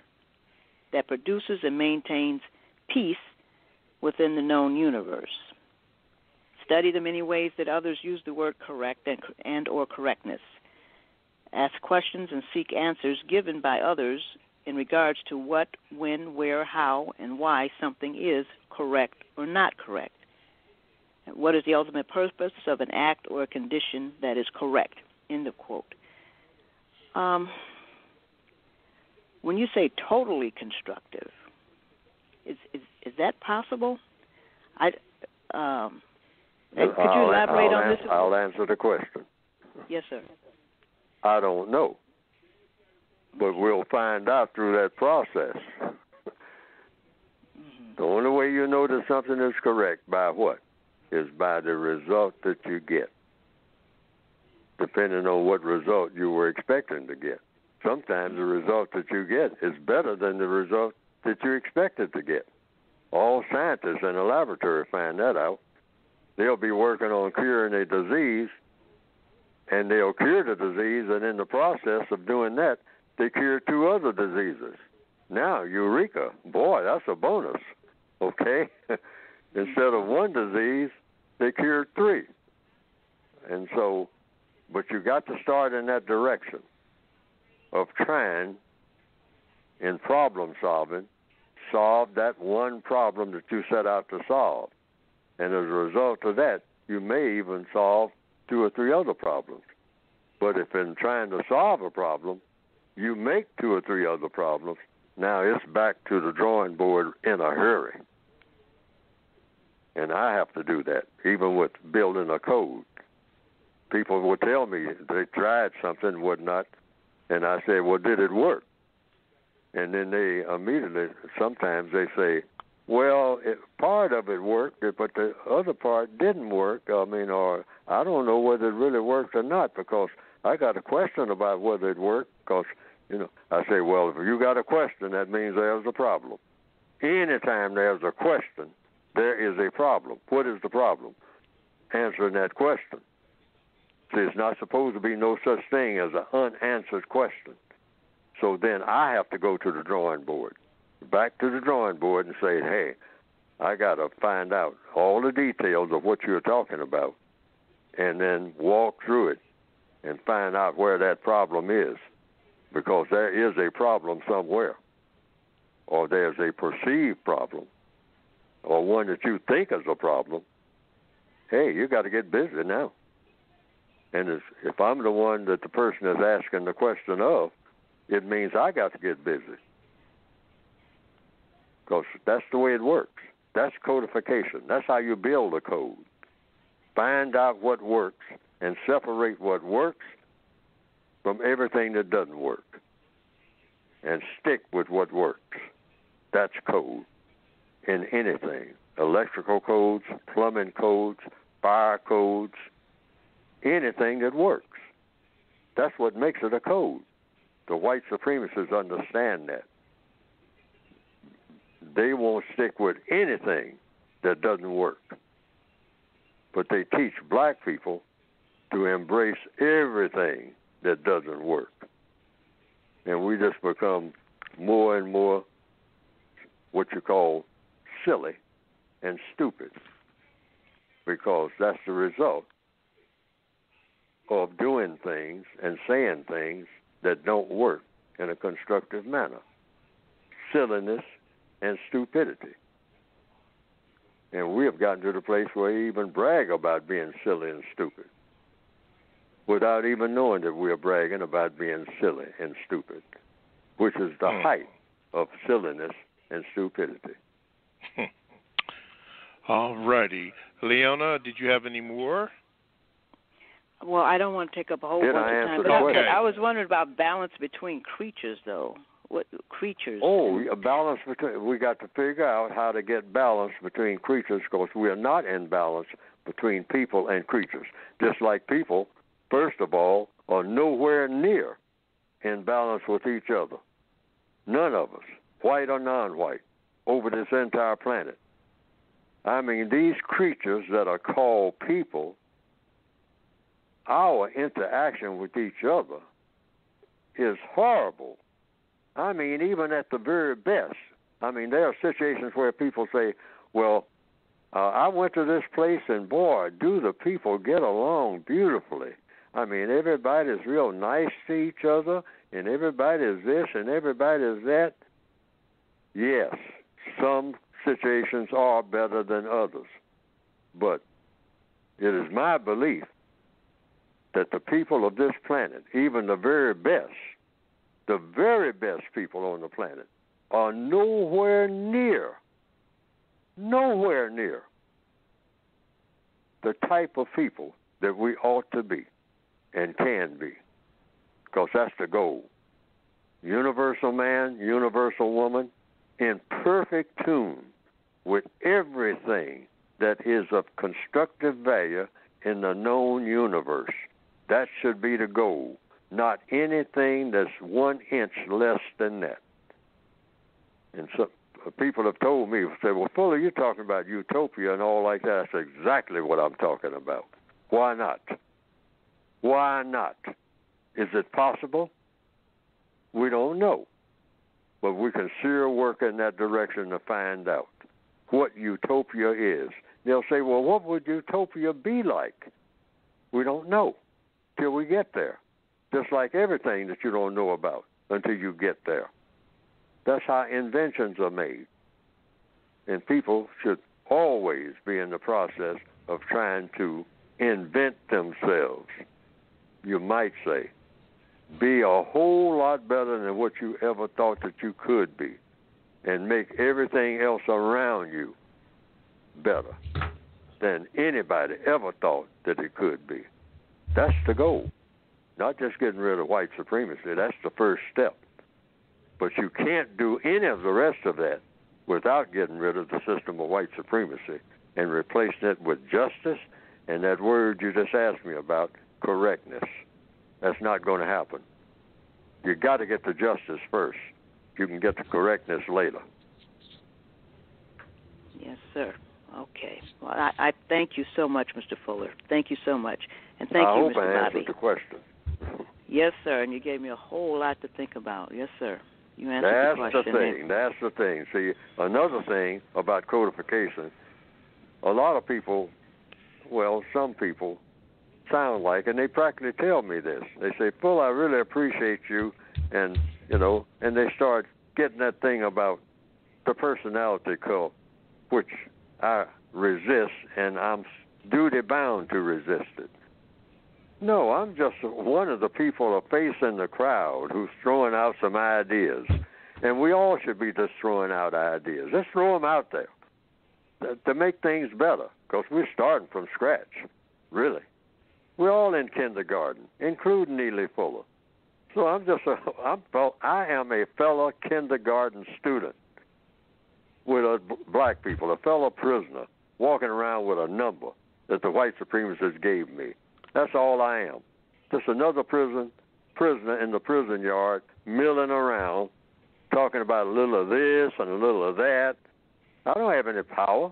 that produces and maintains peace within the known universe. Study the many ways that others use the word correct and or correctness. Ask questions and seek answers given by others in regards to what, when, where, how, and why something is correct or not correct. What is the ultimate purpose of an act or a condition that is correct? End of quote. When you say totally constructive, is that possible? Could you elaborate on this? I'll answer the question. Yes, sir. I don't know, but we'll find out through that process. The only way you know that something is correct, by what? Is by the result that you get, depending on what result you were expecting to get. Sometimes the result that you get is better than the result that you expected to get. All scientists in a laboratory find that out. They'll be working on curing a disease, and they'll cure the disease, and in the process of doing that, they cure 2 other diseases. Now, eureka, boy, that's a bonus, okay? Instead of 1 disease, they cured 3. And so, but you got to start in that direction of trying, in problem solving, solve that one problem that you set out to solve. And as a result of that, you may even solve 2 or 3 other problems. But if in trying to solve a problem, you make 2 or 3 other problems, now it's back to the drawing board in a hurry. And I have to do that, even with building a code. People will tell me they tried something, whatnot, and I say, well, did it work? And then they immediately, sometimes they say, well, part of it worked, but the other part didn't work. Or I don't know whether it really worked or not, because I got a question about whether it worked, because, I say, well, if you got a question, that means there's a problem. Anytime there's a question, there is a problem. What is the problem? Answering that question. See, there's not supposed to be no such thing as an unanswered question. So then I have to go to the drawing board, back to the drawing board and say, hey, I got to find out all the details of what you're talking about and then walk through it and find out where that problem is, because there is a problem somewhere, or there's a perceived problem, or one that you think is a problem. Hey, you got to get busy now. And if I'm the one that the person is asking the question of, it means I got to get busy, because that's the way it works. That's codification. That's how you build a code. Find out what works and separate what works from everything that doesn't work, and stick with what works. That's code in anything. Electrical codes, plumbing codes, fire codes, anything that works. That's what makes it a code. The white supremacists understand that. They won't stick with anything that doesn't work. But they teach black people to embrace everything that doesn't work. And we just become more and more what you call silly and stupid, because that's the result of doing things and saying things that don't work in a constructive manner. Silliness and stupidity. And we have gotten to the place where we even brag about being silly and stupid without even knowing that we are bragging about being silly and stupid, which is the height of silliness and stupidity. All righty. Leona, did you have any more? Well, I don't want to take up a whole bunch of time, but I was wondering about balance between creatures, though. What creatures? Oh, a balance between. We got to figure out how to get balance between creatures, because we are not in balance between people and creatures. Just like people, first of all, are nowhere near in balance with each other. None of us, white or non-white, over this entire planet. I mean, these creatures that are called people, our interaction with each other is horrible. I mean, even at the very best. I mean, there are situations where people say, well, I went to this place and, boy, do the people get along beautifully. I mean, everybody's real nice to each other, and everybody is this and everybody is that. Yes, some situations are better than others. But it is my belief that the people of this planet, even the very best people on the planet, are nowhere near the type of people that we ought to be and can be, because that's the goal. Universal man, universal woman, in perfect tune with everything that is of constructive value in the known universe. That should be the goal, not anything that's 1 inch less than that. And so people have told me, say, well, Fuller, you're talking about utopia and all like that. That's exactly what I'm talking about. Why not? Why not? Is it possible? We don't know. But we can sure work in that direction to find out what utopia is. They'll say, well, what would utopia be like? We don't know till we get there. Just like everything that you don't know about until you get there. That's how inventions are made. And people should always be in the process of trying to invent themselves. You might say, be a whole lot better than what you ever thought that you could be, and make everything else around you better than anybody ever thought that it could be. That's the goal. Not just getting rid of white supremacy. That's the first step. But you can't do any of the rest of that without getting rid of the system of white supremacy and replacing it with justice and that word you just asked me about, correctness. That's not going to happen. You got to get the justice first. You can get the correctness later. Yes, sir. Okay. Well, I thank you so much, Mr. Fuller. Thank you so much. And thank you, Mr. Bobby. I hope I answered the question. Yes, sir, and you gave me a whole lot to think about. Yes, sir. You answered the question. That's the thing. See, another thing about codification, a lot of people, well, some people sound like, and they practically tell me this. They say, Fuller, I really appreciate you, and, and they start getting that thing about the personality cult, which I resist, and I'm duty-bound to resist it. No, I'm just one of the people, a face in the crowd who's throwing out some ideas. And we all should be just throwing out ideas. Let's throw them out there to make things better, because we're starting from scratch, really. We're all in kindergarten, including Neely Fuller. So I am a fellow kindergarten student with black people, a fellow prisoner, walking around with a number that the white supremacists gave me. That's all I am. Just another prisoner in the prison yard, milling around, talking about a little of this and a little of that. I don't have any power.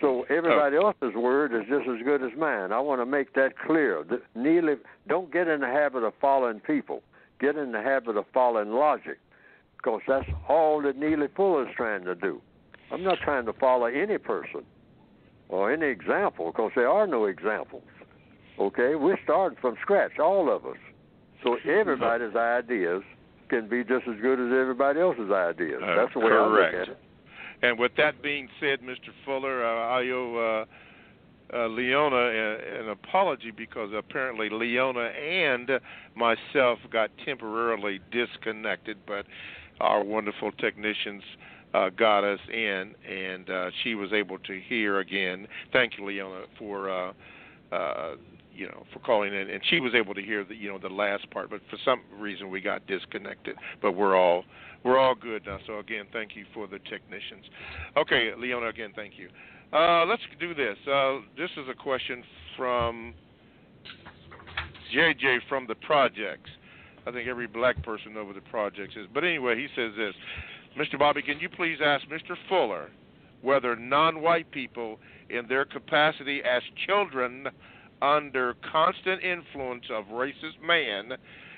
So everybody else's word is just as good as mine. I want to make that clear. Neely, don't get in the habit of following people. Get in the habit of following logic, because that's all that Neely Fuller is trying to do. I'm not trying to follow any person or any example, because there are no examples. Okay, we're starting from scratch, all of us. So everybody's ideas can be just as good as everybody else's ideas. That's the way I look at it. And with that being said, Mr. Fuller, I owe Leona an apology, because apparently Leona and myself got temporarily disconnected, but our wonderful technicians got us in, and she was able to hear again. Thank you, Leona, for for calling in, and she was able to hear the last part, but for some reason we got disconnected. But we're all good now. So again, thank you for the technicians. Okay, Leona, again, thank you. Let's do this. This is a question from JJ from the Projects. I think every black person knows what the Projects is. But anyway, he says this: Mr. Bobby, can you please ask Mr. Fuller whether non-white people in their capacity as children under constant influence of racist man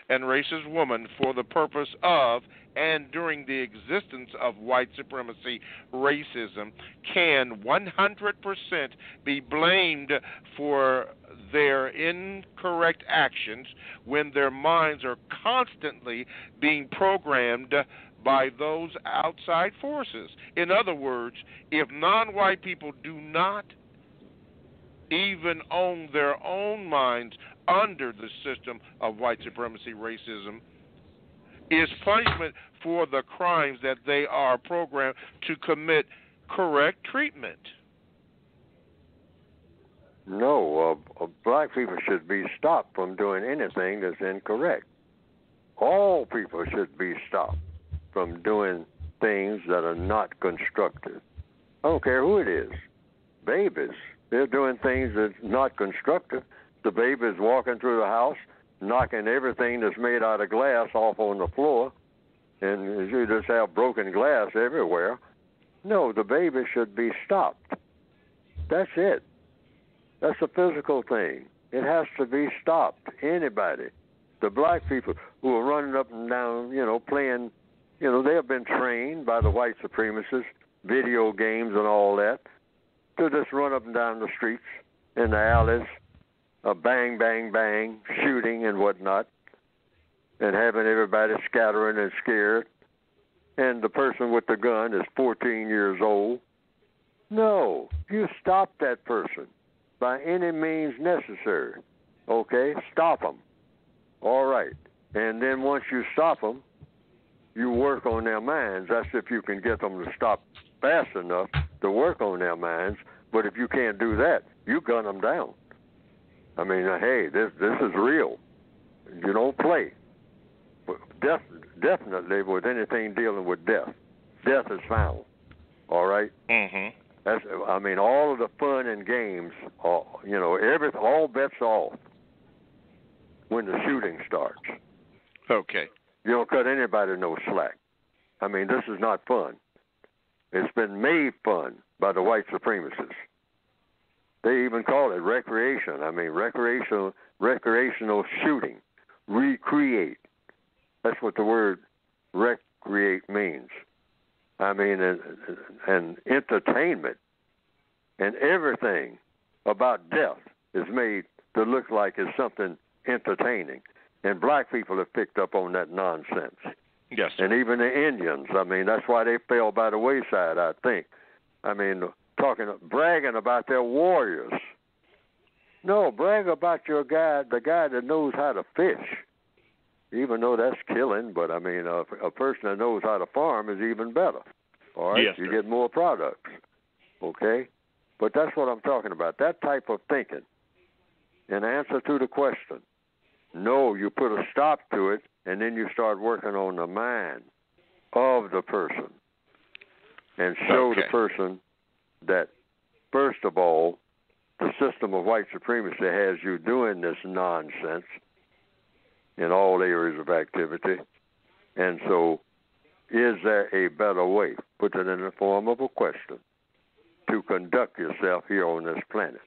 and racist woman for the purpose of and during the existence of white supremacy racism can 100% be blamed for their incorrect actions when their minds are constantly being programmed by those outside forces? In other words, if non-white people do not even own their own minds under the system of white supremacy racism, is punishment for the crimes that they are programmed to commit correct treatment? No, black people should be stopped from doing anything that's incorrect. All people should be stopped from doing things that are not constructive. I don't care who it is. Babies, they're doing things that's not constructive. The baby's walking through the house, knocking everything that's made out of glass off on the floor, and you just have broken glass everywhere. No, the baby should be stopped. That's it. That's a physical thing. It has to be stopped. Anybody. The black people who are running up and down, playing, they have been trained by the white supremacists, video games and all that, to just run up and down the streets in the alleys, bang, bang, bang, shooting and whatnot, and having everybody scattering and scared. And the person with the gun is 14 years old. No, you stop that person by any means necessary. Okay, stop them. All right. And then once you stop them, you work on their minds. That's if you can get them to stop fast enough to work on their minds. But if you can't do that, you gun them down. I mean, hey, this is real. You don't play. Definitely with anything dealing with death. Death is found. All right? Mm-hmm. All of the fun and games, all bets off when the shooting starts. Okay. You don't cut anybody no slack. This is not fun. It's been made fun by the white supremacists. They even call it recreation. I mean, recreational shooting, recreate. That's what the word recreate means. I mean, and entertainment and everything about death is made to look like it's something entertaining. And black people have picked up on that nonsense. Yes, sir. And even the Indians. I mean, that's why they fell by the wayside, I think. I mean, bragging about their warriors. No, brag about the guy that knows how to fish. Even though that's killing, but I mean, a person that knows how to farm is even better. All right, yes, you sir. get more products. Okay, but that's what I'm talking about. That type of thinking. In answer to the question, no, you put a stop to it, and then you start working on the mind of the person, and show the person that, first of all, the system of white supremacy has you doing this nonsense in all areas of activity. And so, is there a better way, put it in the form of a question, to conduct yourself here on this planet?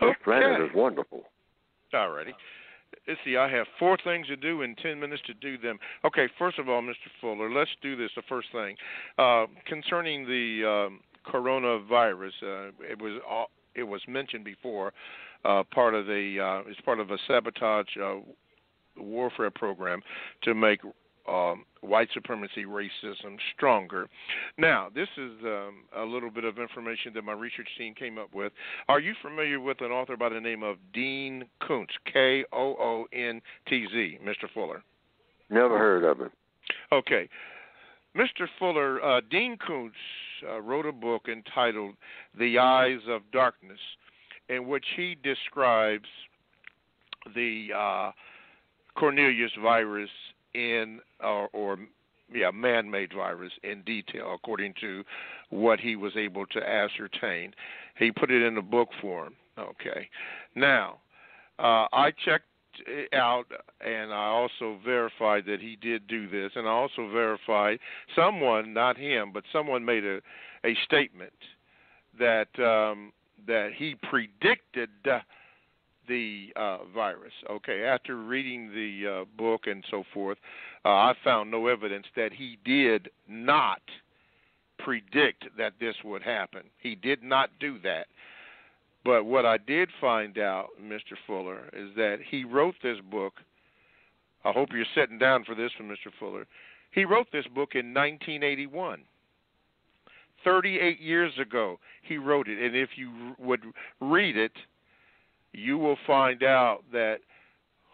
This planet is wonderful. All righty. Let's see, I have 4 things to do in 10 minutes to do them. Okay, first of all, Mr. Fuller, let's do this, the first thing. Concerning the coronavirus, it was mentioned before, it's part of a sabotage warfare program to make white supremacy racism stronger. Now, this is a little bit of information that my research team came up with. Are you familiar with an author by the name of Dean Koontz, Koontz, Mr. Fuller? Never heard of it. Okay. Mr. Fuller, Dean Koontz wrote a book entitled The Eyes of Darkness, in which he describes the Cornelius virus man-made virus in detail, according to what he was able to ascertain. He put it in a book form. Okay. Now, I checked it out, and I also verified that he did do this, and I also verified someone, not him, but someone made a statement that he predicted the virus. Okay, after reading the book and so forth, I found no evidence that he did not predict that this would happen. He did not do that. But what I did find out, Mr. Fuller, is that he wrote this book. I hope you're sitting down for this one, Mr. Fuller. He wrote this book in 1981. 38 years ago, he wrote it. And if you would read it, you will find out that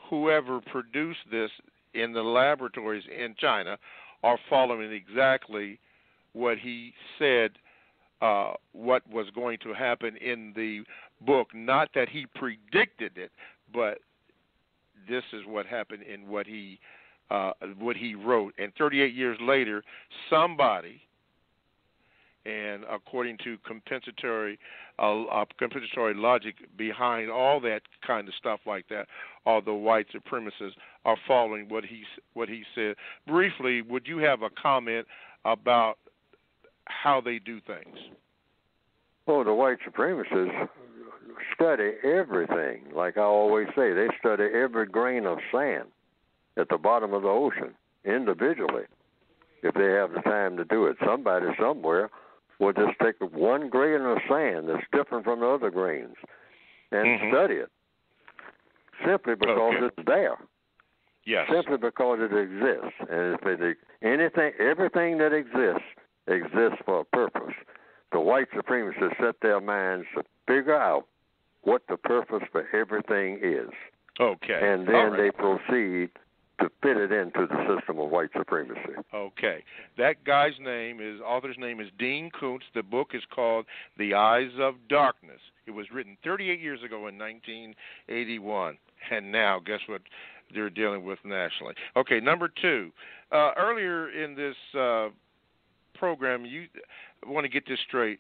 whoever produced this in the laboratories in China are following exactly what he said what was going to happen in the book. Not that he predicted it, but this is what happened in what he wrote. And 38 years later, somebody, and according to compensatory logic behind all that kind of stuff like that, all the white supremacists are following what he said. Briefly, would you have a comment about how they do things? Well, the white supremacists study everything. Like I always say, they study every grain of sand at the bottom of the ocean individually, if they have the time to do it. Somebody somewhere will just take one grain of sand that's different from the other grains and study it, simply because it's there. Yes. Simply because it exists. And if everything that exists for a purpose. The white supremacists set their minds to figure out what the purpose for everything is. Okay. And then they proceed to fit it into the system of white supremacy. Okay. That author's name is Dean Koontz. The book is called The Eyes of Darkness. It was written 38 years ago in 1981. And now, guess what they're dealing with nationally? Okay, number 2. Earlier in this program, I want to get this straight.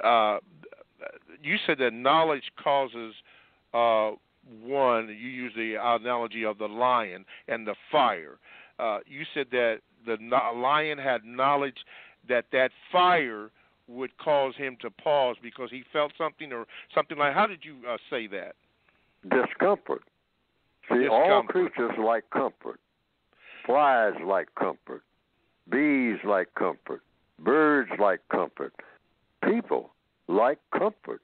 You said that knowledge causes you use the analogy of the lion and the fire. You said that the lion had knowledge that fire would cause him to pause because he felt something or something like. How did you say that? Discomfort. See, all creatures like comfort. Flies like comfort. Bees like comfort. Birds like comfort. People like comfort.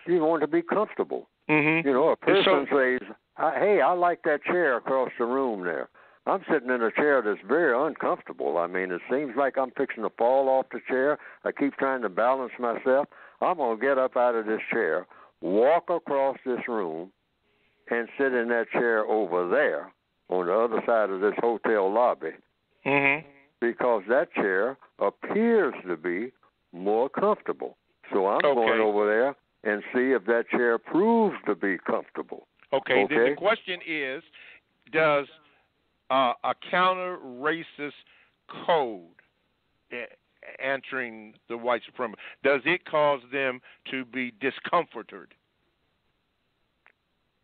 You want to be comfortable. Mm-hmm. You know, a person says, hey, I like that chair across the room there. I'm sitting in a chair that's very uncomfortable. I mean, it seems like I'm fixing to fall off the chair. I keep trying to balance myself. I'm going to get up out of this chair, walk across this room, and sit in that chair over there on the other side of this hotel lobby, because that chair appears to be more comfortable. So I'm going over there and see if that chair proves to be comfortable. Okay. Then the question is, does a counter-racist code answering the white supremacy, does it cause them to be discomforted?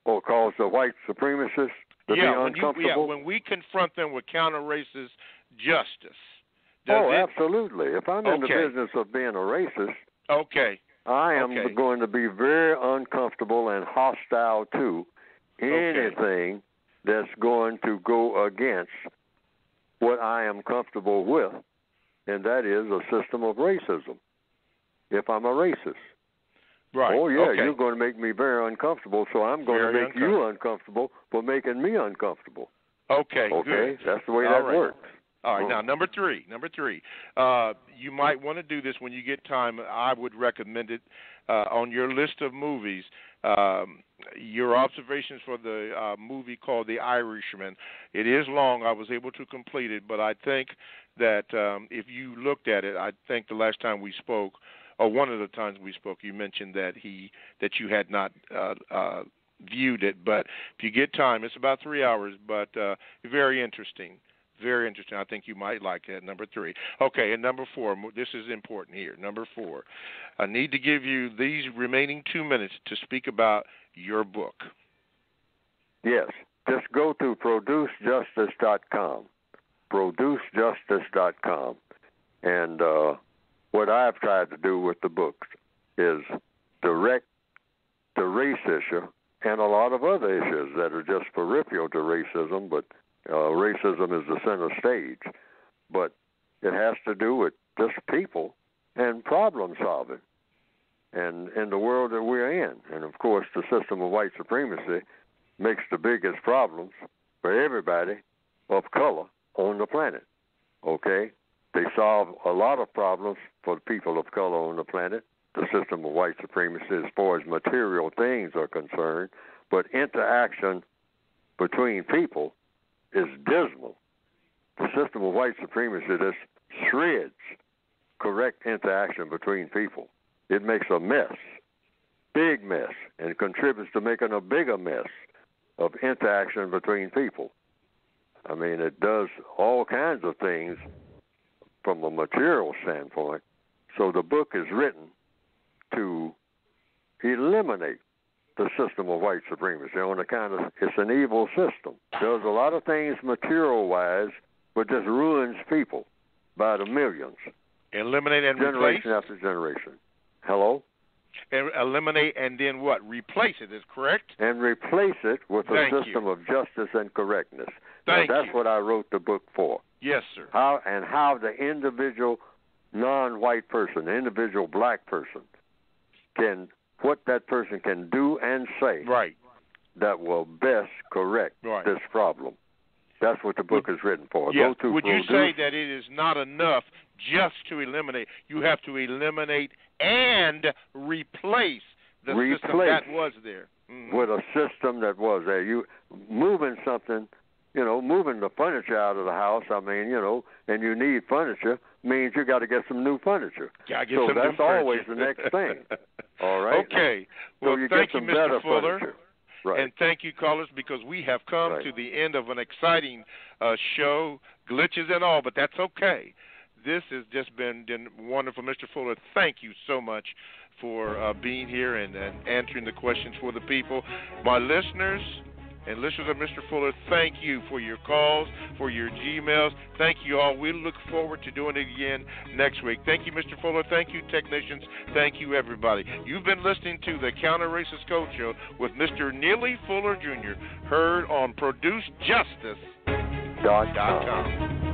Or cause the white supremacists to be uncomfortable? When we confront them with counter-racist justice. Absolutely. If I'm in the business of being a racist, I am going to be very uncomfortable and hostile to anything that's going to go against what I am comfortable with, and that is a system of racism, if I'm a racist. Right. Oh, yeah, you're going to make me very uncomfortable, so I'm going to make you uncomfortable for making me uncomfortable. Okay, good. That's the way that works. All right, now number three. You might want to do this when you get time. I would recommend it on your list of movies. Your observations for the movie called The Irishman. It is long. I was able to complete it, but I think that if you looked at it, I think the last time we spoke, or one of the times we spoke, you mentioned that you had not viewed it. But if you get time, it's about 3 hours, but very interesting. Very interesting. I think you might like it. Number 3. Okay, and number 4, this is important here. Number 4, I need to give you these remaining 2 minutes to speak about your book. Yes. Just go to producejustice.com. Producejustice.com. And what I've tried to do with the book is direct the race issue and a lot of other issues that are just peripheral to racism, but racism is the center stage, but it has to do with just people and problem solving and in the world that we're in. And, of course, the system of white supremacy makes the biggest problems for everybody of color on the planet, okay? They solve a lot of problems for the people of color on the planet, the system of white supremacy, as far as material things are concerned, but interaction between people is dismal. The system of white supremacy just shreds correct interaction between people. It makes a mess, big mess, and contributes to making a bigger mess of interaction between people. I mean, it does all kinds of things from a material standpoint. So the book is written to eliminate the system of white supremacy on account of it's an evil system. Does a lot of things material-wise, but just ruins people by the millions. Eliminate and generation replace? After generation. Hello? And eliminate and then what? Replace it, is correct? And replace it with a system of justice and correctness. That's what I wrote the book for. Yes, sir. How the individual non-white person, the individual black person, what that person can do and say that will best correct this problem. That's what the book is written for. Yes. Would you say that it is not enough just to eliminate? You have to eliminate and replace the system that was there. With a system that was there. You moving something, moving the furniture out of the house, and you need furniture, means you got to get some new furniture. So that's always the next thing. All right? Okay. Well, so thank you, Mr. Fuller. Furniture. Right. And thank you, callers, because we have come to the end of an exciting show, glitches and all, but that's okay. This has just been wonderful. Mr. Fuller, thank you so much for being here and answering the questions for the people. My listeners And listeners of Mr. Fuller, thank you for your calls, for your Gmails. Thank you all. We look forward to doing it again next week. Thank you, Mr. Fuller. Thank you, technicians. Thank you, everybody. You've been listening to the Counter Racist Code Show with Mr. Neely Fuller Jr., heard on ProduceJustice.com.